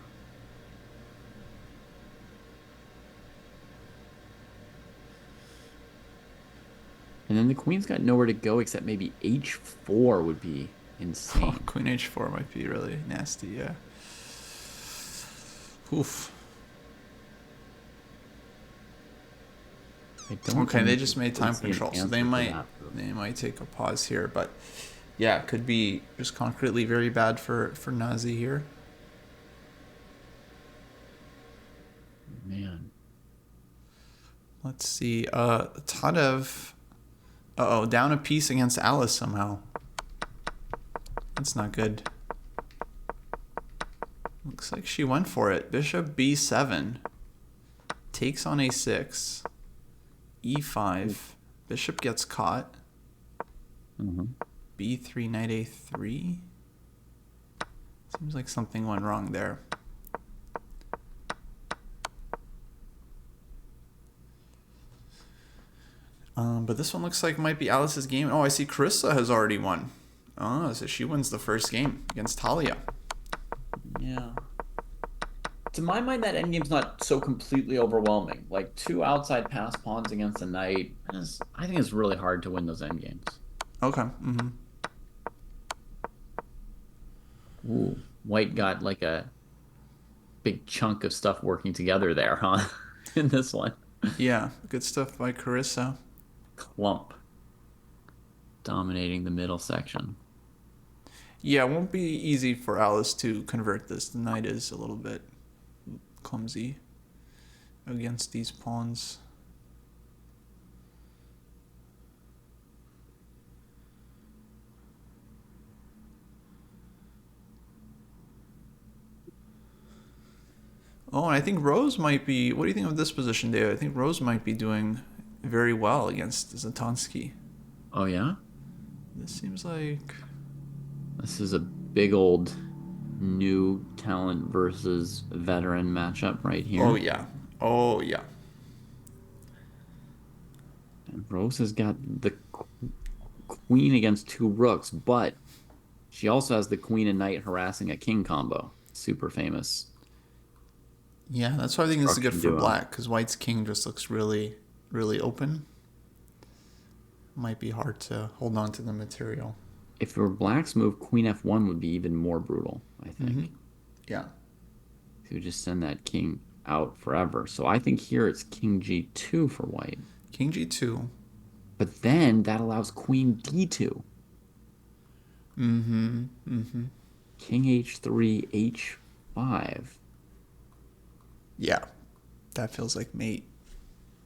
And then the queen's got nowhere to go except maybe h4 would be insane. Oh, queen h4 might be really nasty, yeah. Oof. Okay, they just made time control, so they might take a pause here, but yeah, it could be just concretely very bad for Nazi here. Man. Let's see. Tadev. Uh-oh, down a piece against Alice somehow. That's not good. Looks like she went for it. Bishop b7. Takes on a6. e5. Bishop gets caught. b3, knight a3. Seems like something went wrong there. But this one looks like it might be Alice's game. Oh, I see Carissa has already won. Oh, so she wins the first game against Talia. Yeah. To my mind, that endgame's not so completely overwhelming. Like, two outside pass pawns against a knight, I think it's really hard to win those endgames. Okay. Ooh, white got like a big chunk of stuff working together there, huh? In this one. Yeah, good stuff by Carissa. Clump. Dominating the middle section. Yeah, it won't be easy for Alice to convert this. The knight is a little bit clumsy against these pawns. Oh, and I think Rose might be... What do you think of this position, David? I think Rose might be doing very well against Zatonsky. Oh, yeah? This seems like... This is a big old new talent versus veteran matchup right here. Oh, yeah. Oh, yeah. And Rose has got the queen against two rooks, but she also has the queen and knight harassing a king combo. Super famous. Yeah, that's why I think this is good for duo. black, because white's king just looks really, really open. Might be hard to hold on to the material. If it were black's move, queen f1 would be even more brutal, I think. Yeah. He would just send that king out forever. So I think here it's king g2 for white. King g2. But then that allows queen d2. King h3, h5. Yeah. That feels like mate.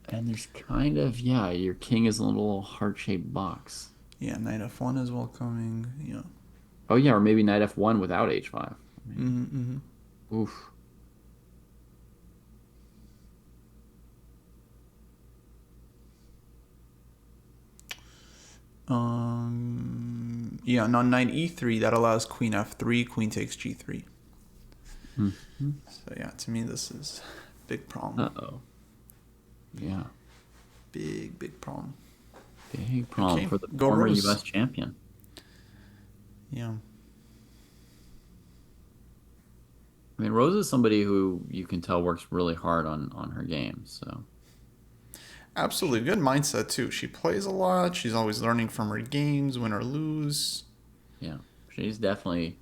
And there's kind of, yeah, your king is in a little heart-shaped box. Yeah, knight f1 is welcoming. Yeah. Oh, yeah, or maybe knight f1 without h5. Oof. Yeah, and on knight e3, that allows queen f3, queen takes g3. So, yeah, to me, this is big problem. Uh-oh. Yeah. Big problem. Big problem Okay, for the go former Rose. U.S. champion. Yeah. I mean, Rose is somebody who you can tell works really hard on her game, so. Absolutely. Good mindset, too. She plays a lot. She's always learning from her games, win or lose. Yeah, she's definitely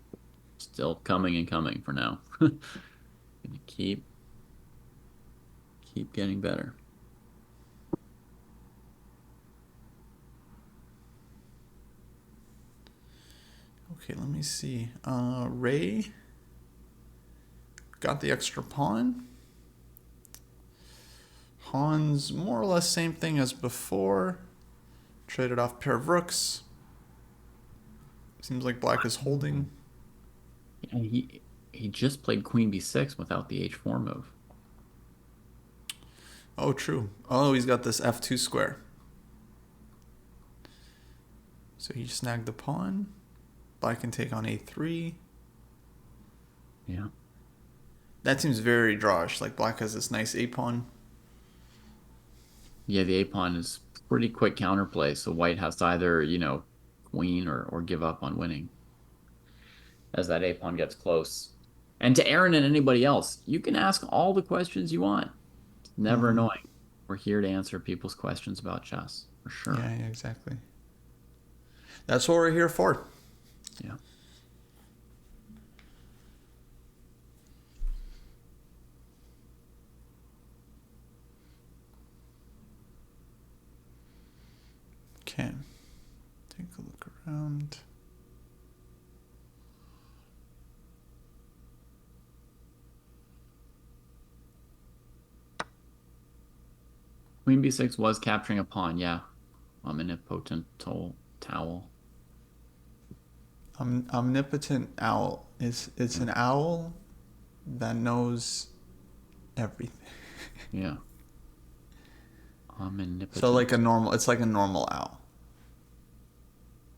still coming and coming for now. Gonna keep getting better. Okay, let me see. Ray got the extra pawn. Hans, more or less same thing as before. Traded off pair of rooks. Seems like black is holding. Yeah, he just played queen b6 without the h4 move. Oh, true. Oh, he's got this f2 square. So he snagged the pawn. Black can take on a3. Yeah. That seems very drawish. Like black has this nice a pawn. Yeah, the a pawn is pretty quick counterplay, so white has to either, queen or give up on winning as that a pawn gets close. And to Aaron and anybody else, you can ask all the questions you want. It's never Mm-hmm. annoying. We're here to answer people's questions about chess, for sure. Yeah, exactly. That's what we're here for. Yeah. Okay. Take a look around. Queen b6 was capturing a pawn, yeah. Omnipotent towel. Omnipotent owl. It's an owl that knows everything. Yeah. Omnipotent. So it's like a normal owl.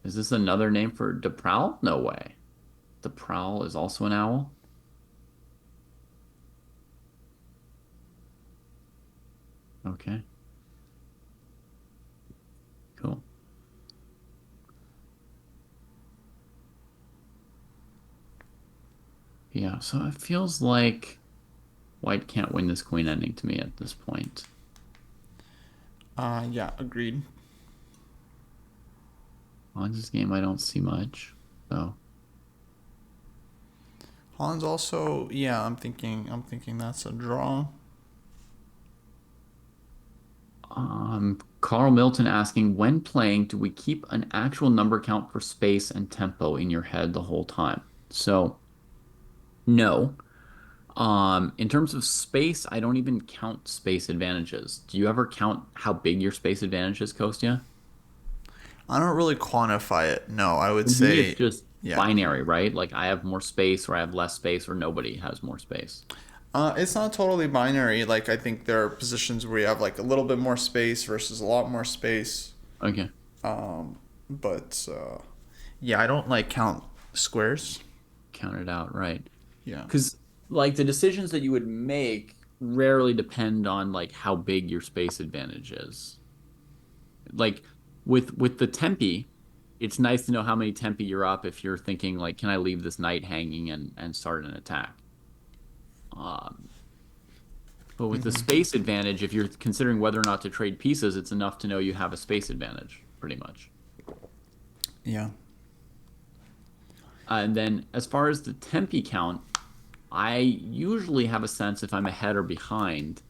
Is this another name for de Prowl? No way. De Prowl is also an owl? Okay. Cool. Yeah, so it feels like white can't win this queen ending to me at this point. Yeah, agreed. On this game, I don't see much. So Hans also, yeah, I'm thinking that's a draw. Carl Milton asking, when playing, do we keep an actual number count for space and tempo in your head the whole time? So, no. In terms of space, I don't even count space advantages. Do you ever count how big your space advantage is, Kostya? I don't really quantify it. No, I would For me, it's say, just yeah. binary, right? Like I have more space or I have less space or nobody has more space. It's not totally binary. Like I think there are positions where you have like a little bit more space versus a lot more space. Okay. But yeah, I don't like count squares. Count it out, right? Yeah. Because like the decisions that you would make rarely depend on like how big your space advantage is. Like with the tempi, it's nice to know how many tempi you're up if you're thinking like, can I leave this knight hanging and start an attack? Um, but with the space advantage, if you're considering whether or not to trade pieces, it's enough to know you have a space advantage, pretty much. Yeah. And then as far as the tempi count, I usually have a sense if I'm ahead or behind,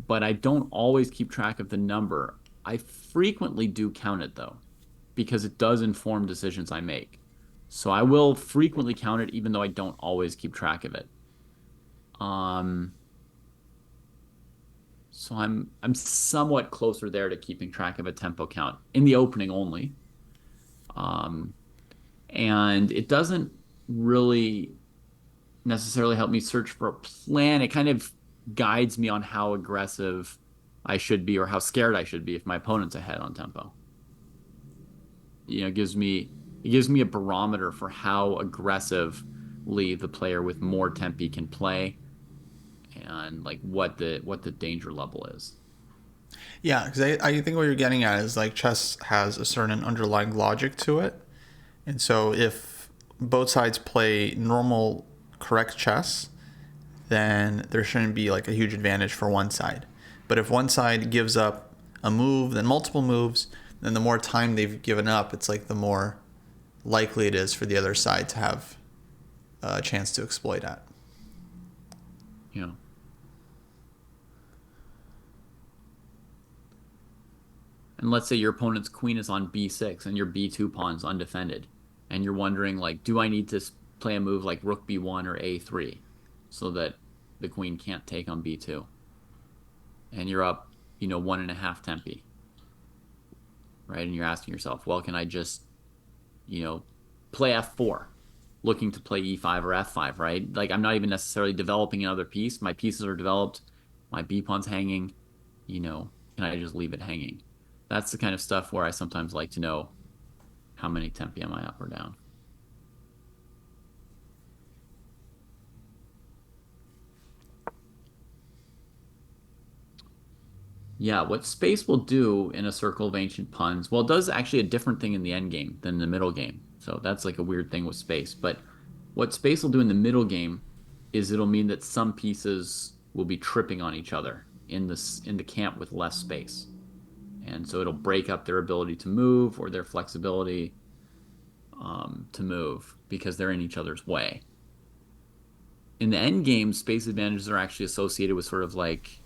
but I don't always keep track of the number. I frequently do count it though, because it does inform decisions I make. So I will frequently count it, even though I don't always keep track of it. Um, so I'm somewhat closer there to keeping track of a tempo count in the opening only. Um, and it doesn't really necessarily help me search for a plan. It kind of guides me on how aggressive I should be or how scared I should be if my opponent's ahead on tempo. It gives me a barometer for how aggressively the player with more tempi can play and like what the danger level is. Yeah, because I think what you're getting at is like chess has a certain underlying logic to it. And so if both sides play normal, correct chess, then there shouldn't be like a huge advantage for one side. But if one side gives up a move, then multiple moves, then the more time they've given up, it's like the more likely it is for the other side to have a chance to exploit that. You know. And let's say your opponent's queen is on b6 and your b2 pawn's undefended. and you're wondering like, do I need to play a move like rook b1 or a3 so that the queen can't take on b2, and you're up, 1.5 tempi, right? And you're asking yourself, well, can I just, you know, play f4, looking to play e5 or f5, right? Like I'm not even necessarily developing another piece. My pieces are developed, my b pawn's hanging, can I just leave it hanging? That's the kind of stuff where I sometimes like to know how many tempi am I up or down. Yeah, what space will do in a circle of ancient puns, well, it does actually a different thing in the end game than the middle game. So that's like a weird thing with space. But what space will do in the middle game is it'll mean that some pieces will be tripping on each other in the camp with less space. And so it'll break up their ability to move or their flexibility to move because they're in each other's way. In the end game, space advantages are actually associated with sort of like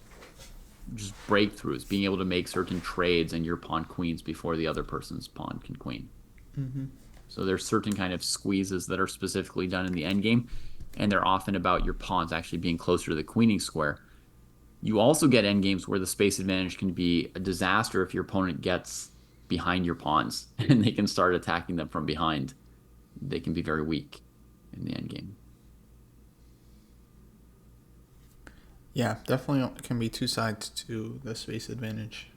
just breakthroughs, being able to make certain trades and your pawn queens before the other person's pawn can queen. Mm-hmm. So there's certain kind of squeezes that are specifically done in the end game, and they're often about your pawns actually being closer to the queening square. You also get end games where the space advantage can be a disaster if your opponent gets behind your pawns and they can start attacking them from behind. They can be very weak in the end game. Yeah, definitely can be two sides to the space advantage.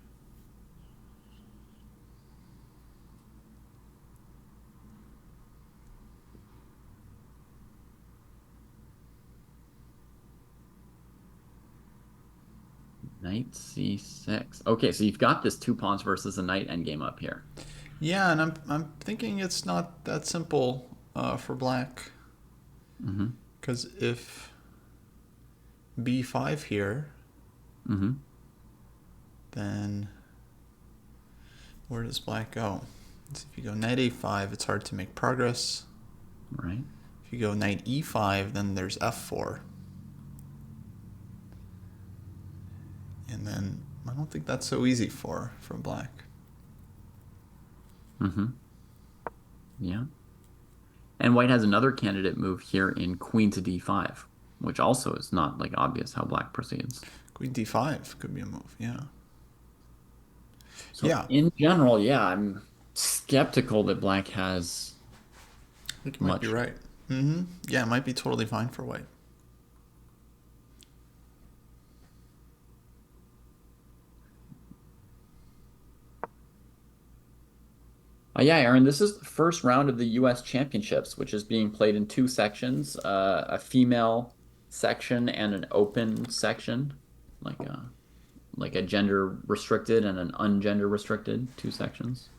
Knight c6. Okay, so you've got this two pawns versus a knight endgame up here. Yeah, and I'm thinking it's not that simple for black. Mm-hmm. Because if b5 here, Mm-hmm. then where does black go? So if you go knight a5, it's hard to make progress. Right. If you go knight e5, then there's f4. And then I don't think that's so easy for black. Mm-hmm. Yeah. And white has another candidate move here in queen to d5, which also is not like obvious how black proceeds. Queen d5 could be a move, yeah. So Yeah, in general, yeah, I'm skeptical that black has I think you might be much. right. Mm-hmm. Yeah, it might be totally fine for white. Yeah, Aaron, this is the first round of the U.S. Championships, which is being played in two sections, a female section and an open section, like a gender restricted and an ungender restricted, two sections.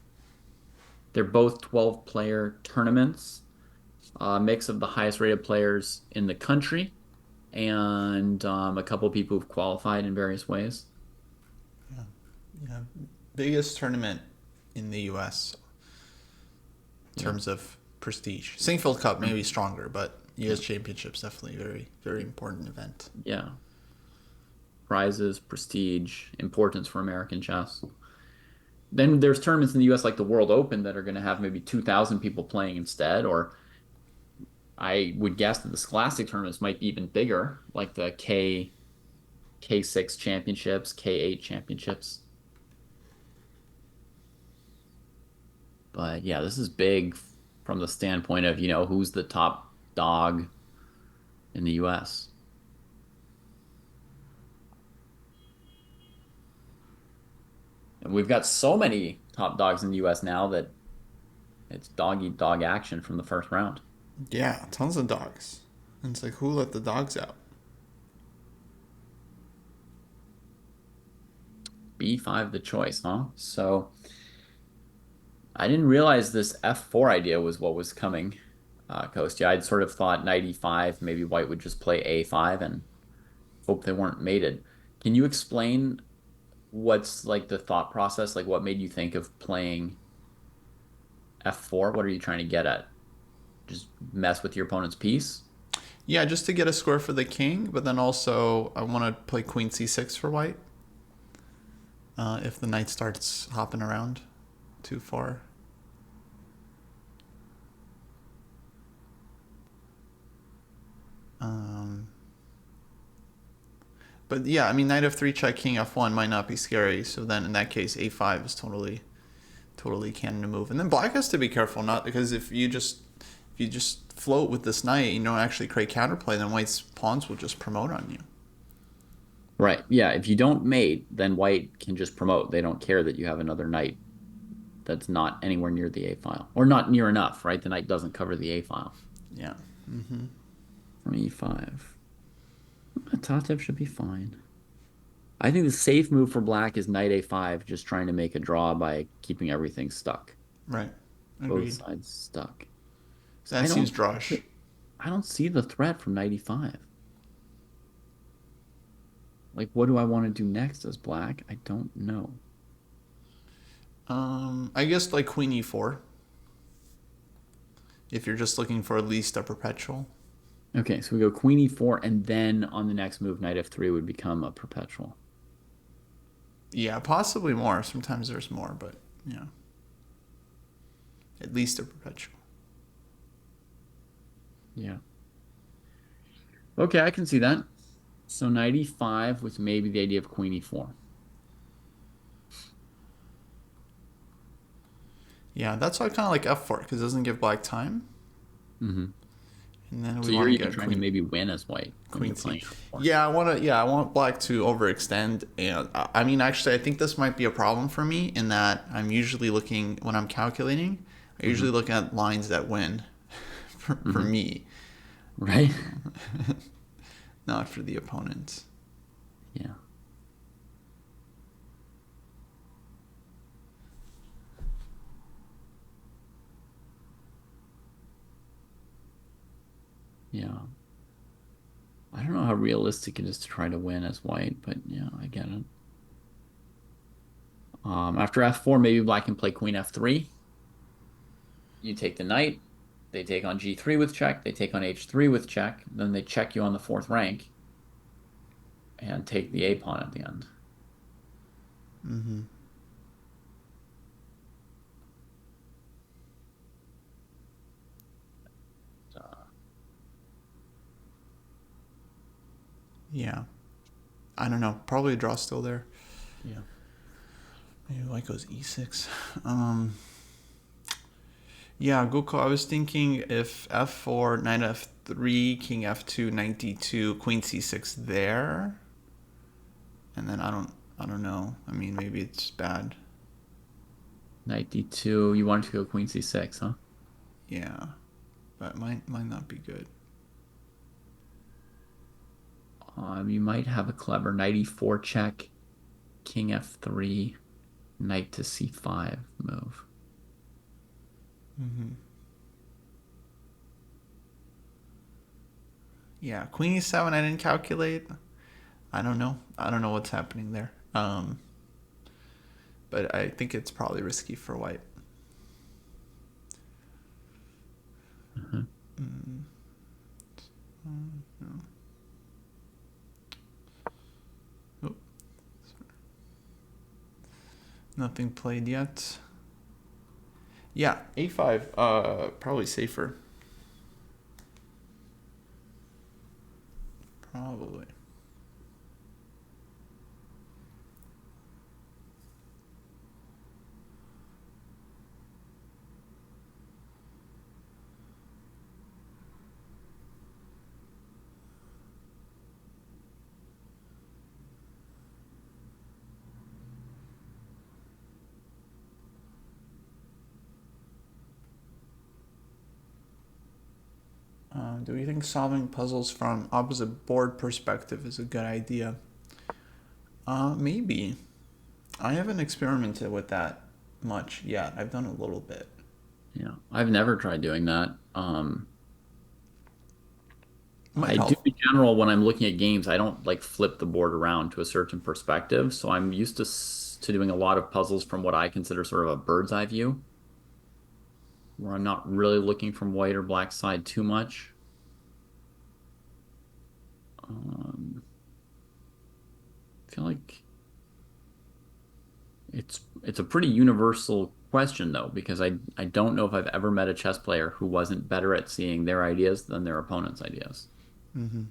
They're both 12-player tournaments, a mix of the highest rated players in the country and a couple people who've qualified in various ways. Yeah, yeah. Biggest tournament in the U.S. in Yeah, terms of prestige. Singfield Cup may um, be stronger, but yeah, U.S. Championships definitely very, very important event. yeah. Prizes, prestige, importance for American chess. Then there's tournaments in the US like the World Open that are going to have maybe 2,000 people playing instead, or I would guess that the Scholastic tournaments might be even bigger, like the K6 championships, K8 championships. But yeah, this is big from the standpoint of, who's the top dog in the US. And we've got so many top dogs in the US now that it's dog eat dog action from the first round. Yeah, tons of dogs. And it's like, who let the dogs out? B5 the choice, huh? So I didn't realize this F4 idea was what was coming, Kostya. I'd sort of thought knight E5, maybe white would just play A5 and hope they weren't mated. Can you explain what's like the thought process? Like what made you think of playing F4? What are you trying to get at? Just mess with your opponent's piece? Yeah, just to get a square for the king, but then also I want to play queen c6 for white. If the knight starts hopping around too far. Um, but yeah, I mean, knight f3 check, king f1 might not be scary. So then in that case, a5 is totally canon to move. And then black has to be careful, not because if you just float with this knight, you don't actually create counterplay, then white's pawns will just promote on you. Right. Yeah. If you don't mate, then white can just promote. They don't care that you have another knight that's not anywhere near the A file or not near enough, right? The knight doesn't cover the A file Yeah. Mm-hmm. from E5. Tatev should be fine. I think the safe move for black is knight A5, just trying to make a draw by keeping everything stuck. Right. Both Agreed. sides stuck. So that I seems don't drush. I don't see the threat from knight E5. Like, what do I want to do next as black? I don't know. I guess like queen e4. If you're just looking for at least a perpetual. Okay, so we go queen E4, and then on the next move, knight F3 would become a perpetual. Yeah, possibly more. Sometimes there's more, but yeah. At least a perpetual. Yeah. Okay, I can see that. So knight E5 with maybe the idea of queen E4. Yeah, that's why I kind of like f4 because it doesn't give black time. Mm-hmm. And then So we you're want to even get trying to maybe win as white when queen you're c. playing F4. Yeah, I want to. Yeah, I want black to overextend. And I mean, actually, I think this might be a problem for me in that I'm usually looking when I'm calculating. I Mm-hmm. usually look at lines that win for Mm-hmm. me, Right? not for the opponent. Yeah. Yeah. I don't know how realistic it is to try to win as white, but yeah, I get it. After F4, maybe black can play queen F3. You take the knight. They take on G3 with check. They take on H3 with check. Then they check you on the fourth rank and take the A pawn at the end. Mm-hmm. Uh, Yeah, I don't know. Probably a draw still there. yeah. Maybe white goes e6. Yeah, Goko, I was thinking if f4, knight f3, king f2, knight d2, queen c6 there. And then I don't know. I mean, maybe it's bad. Knight D2. You wanted to go queen C6, huh? Yeah, but might not be good. You might have a clever knight E4 check, king F3, knight to C5 move. Mm-hmm. Yeah, queen e7 I didn't calculate. I don't know. I don't know what's happening there. But I think it's probably risky for white. Uh-huh. Mm. No. Oh, nothing played yet. Yeah, a5. Probably safer. Probably. Do you think solving puzzles from opposite board perspective is a good idea? Maybe. I haven't experimented with that much yet. I've done a little bit. Yeah, I've never tried doing that. Might I do help. in general when I'm looking at games, I don't like flip the board around to a certain perspective. So I'm used to doing a lot of puzzles from what I consider sort of a bird's eye view, where I'm not really looking from white or black side too much. Um, I feel like it's a pretty universal question though, because I don't know if I've ever met a chess player who wasn't better at seeing their ideas than their opponent's ideas. Mm-hmm.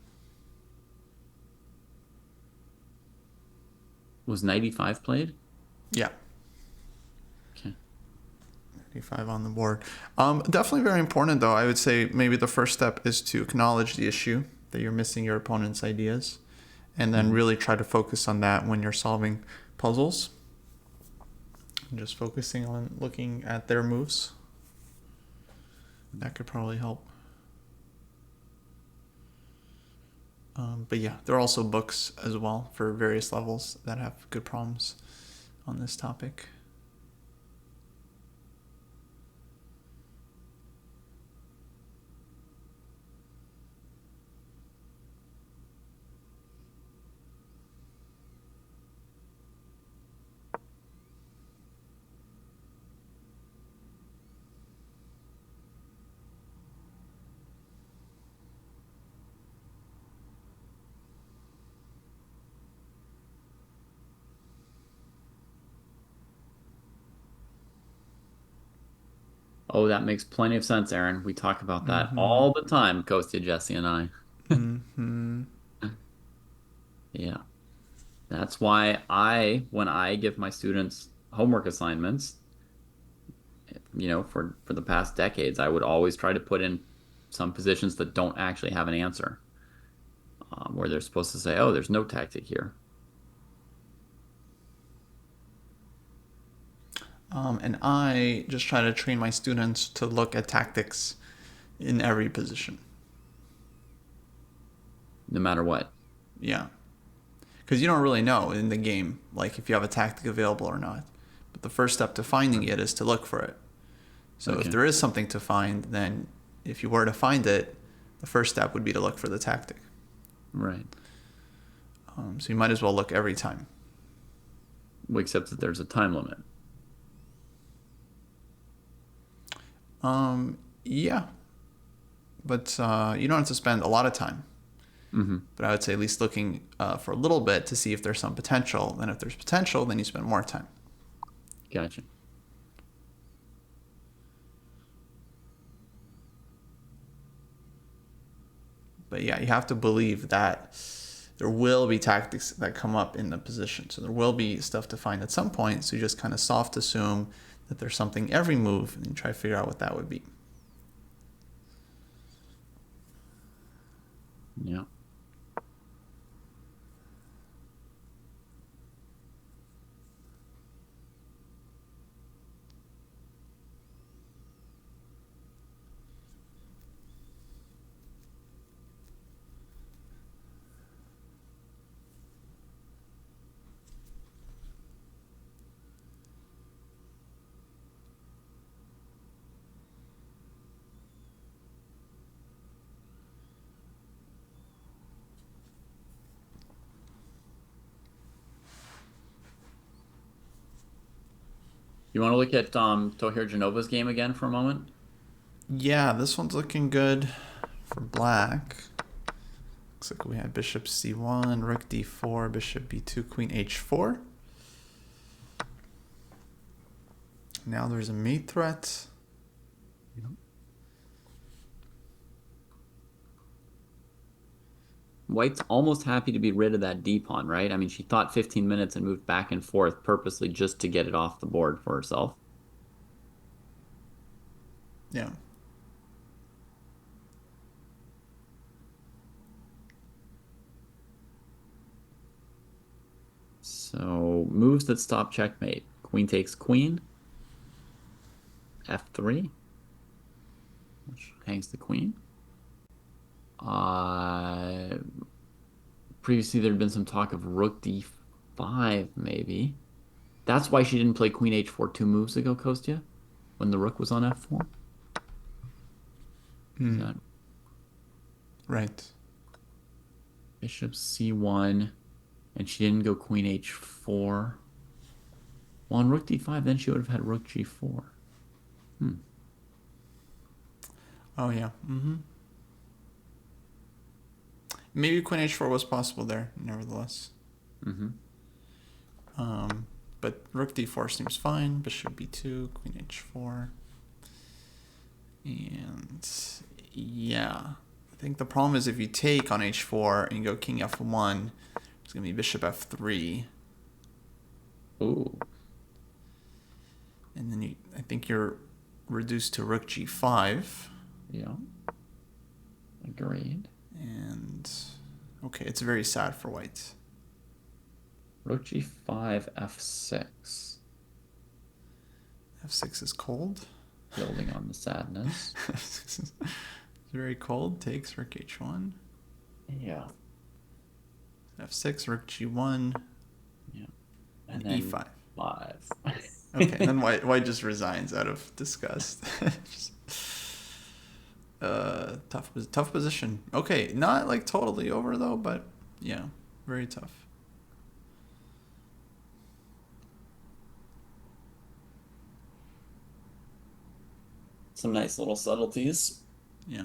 Was knight e5 played? Yeah. Okay. 85 on the board. Definitely very important, though. I would say maybe the first step is to acknowledge the issue that you're missing your opponent's ideas, and then really try to focus on that when you're solving puzzles. And just focusing on looking at their moves. That could probably help. But yeah, there are also books as well for various levels that have good problems on this topic. Oh, that makes plenty of sense, Aaron. We talk about that all the time, Kostya, Jesse, and I. Mm-hmm. Yeah. That's why when I give my students homework assignments, for the past decades, I would always try to put in some positions that don't actually have an answer, where they're supposed to say, oh, there's no tactic here. And I just try to train my students to look at tactics in every position. No matter what. Yeah. Because you don't really know in the game, like if you have a tactic available or not. But the first step to finding it is to look for it. So Okay. if there is something to find, then if you were to find it, the first step would be to look for the tactic. Right. So you might as well look every time. Well, except that there's a time limit. Yeah. But you don't have to spend a lot of time. Mm-hmm. But I would say at least looking for a little bit to see if there's some potential. Then if there's potential, then you spend more time. Gotcha. But yeah, you have to believe that there will be tactics that come up in the position. So there will be stuff to find at some point. So you just kind of soft assume that there's something every move and you try to figure out what that would be. Yeah. You want to look at Tohir Genova's game again for a moment? Yeah, this one's looking good for black. Looks like we had bishop c1, rook d4, bishop b2, queen h4. Now there's a mate threat. White's almost happy to be rid of that D pawn, right? I mean, she thought 15 minutes and moved back and forth purposely just to get it off the board for herself. Yeah. So moves that stop checkmate. Queen takes queen. F3, which hangs the queen. Previously there had been some talk of rook d5, maybe. That's why she didn't play queen h4 2 moves ago, Kostya, when the rook was on f4. That Right. bishop c1, and she didn't go queen h4. Well, on rook d5, then she would have had rook g4. Oh, yeah. Maybe queen h4 was possible there, nevertheless. But rook d4 seems fine. Bishop b2, queen h4. And yeah, I think the problem is if you take on h4 and you go king f1, it's going to be bishop f3. Ooh. And then I think you're reduced to rook g5. Yeah. Agreed. And okay, it's very sad for white. Rook g5, f6. f6 is cold. Building on the sadness. It's very cold. Takes rook h1. Yeah. f6, rook g1. Yeah. And then e5. 5. Okay, and then white just resigns out of disgust. Tough position. Okay, not like totally over though, but yeah, very tough. Some nice little subtleties. Yeah.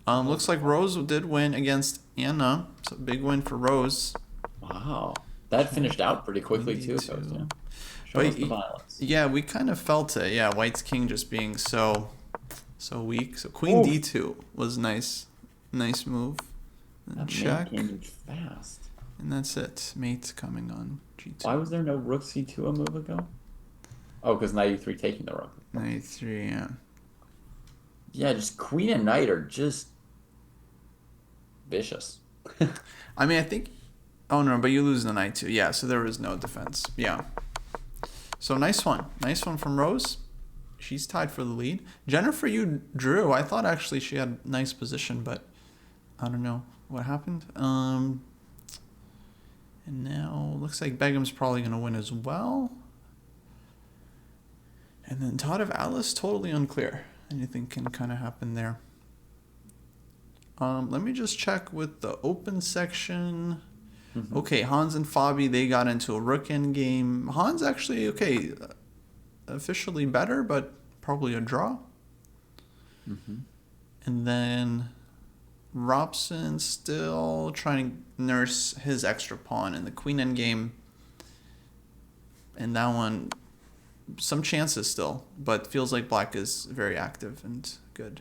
Looks like Rose did win against Anna. So big win for Rose. Wow. That finished out pretty quickly too, Kostya. Show us the violence. Yeah, we kind of felt it. Yeah, White's king just being so weak. So Queen d2 was nice move. And that check. Mate came fast. And that's it. Mate coming on g2. Why was there no rook c2 a move ago? Oh, because knight e3 taking the rook. Knight e3, yeah. Yeah, just queen and knight are just vicious. I mean, I think... Oh, no, but you lose the knight too. Yeah, so there was no defense. Yeah. So nice one. Nice one from Rose. She's tied for the lead. Jennifer, you drew. I thought actually she had nice position, but I don't know what happened. And now looks like Begum's probably going to win as well. And then Todd of Alice, totally unclear. Anything can kind of happen there. Let me just check with the open section. Mm-hmm. Okay, Hans and Fabi, they got into a rook endgame. Hans actually, okay, officially better, but probably a draw. Mm-hmm. And then Robson still trying to nurse his extra pawn in the queen endgame. And that one, some chances still, but feels like black is very active and good.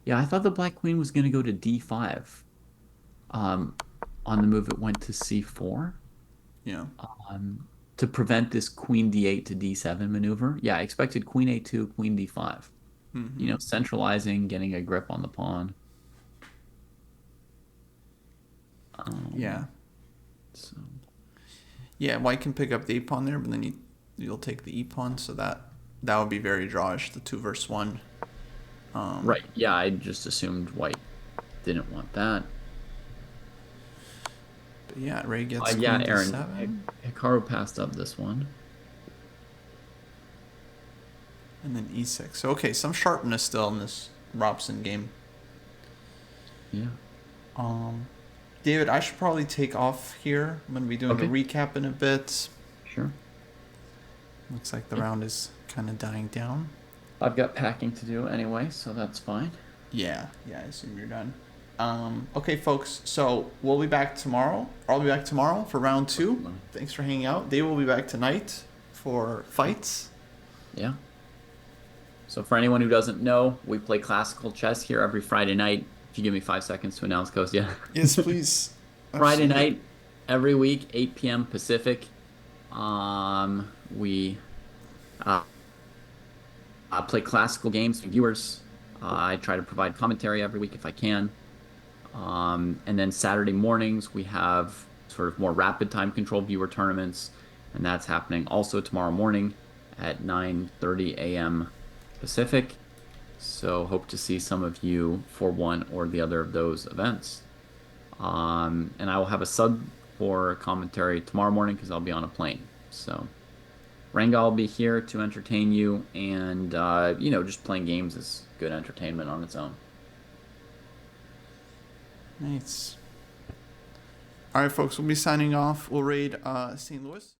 Yeah, I thought the black queen was going to go to d5. On the move it went to c4. Yeah. To prevent this queen d8 to d7 maneuver. Yeah, I expected queen a2, queen d5. Mm-hmm. You know, centralizing, getting a grip on the pawn. Yeah. So. Yeah, white can pick up the a-pawn there, but then you'll take the e-pawn, so that would be very drawish, the 2 versus 1. Right, yeah, I just assumed white didn't want that. But yeah, Ray gets yeah, Aaron, Hikaru passed up this one. And then e6. So, okay, some sharpness still in this Robson game. Yeah. David, I should probably take off here. I'm going to be doing a recap in a bit. Sure. Looks like the round is kind of dying down. I've got packing to do anyway, so that's fine. Yeah, I assume you're done. Okay, folks, so we'll be back tomorrow. I'll be back tomorrow for round 2. Thanks for hanging out. Dave will be back tonight for fights. Yeah. So for anyone who doesn't know, we play classical chess here every Friday night. If you give me 5 seconds to announce, Kostya. Yes, please. Friday night, every week, 8 p.m. Pacific. We play classical games for viewers. I try to provide commentary every week if I can. And then Saturday mornings, we have sort of more rapid time control viewer tournaments. And that's happening also tomorrow morning at 9:30 a.m. Pacific. So hope to see some of you for one or the other of those events. And I will have a sub for commentary tomorrow morning because I'll be on a plane. So Ranga will be here to entertain you, and just playing games is good entertainment on its own. Nice. All right, folks, we'll be signing off. We'll raid St. Louis.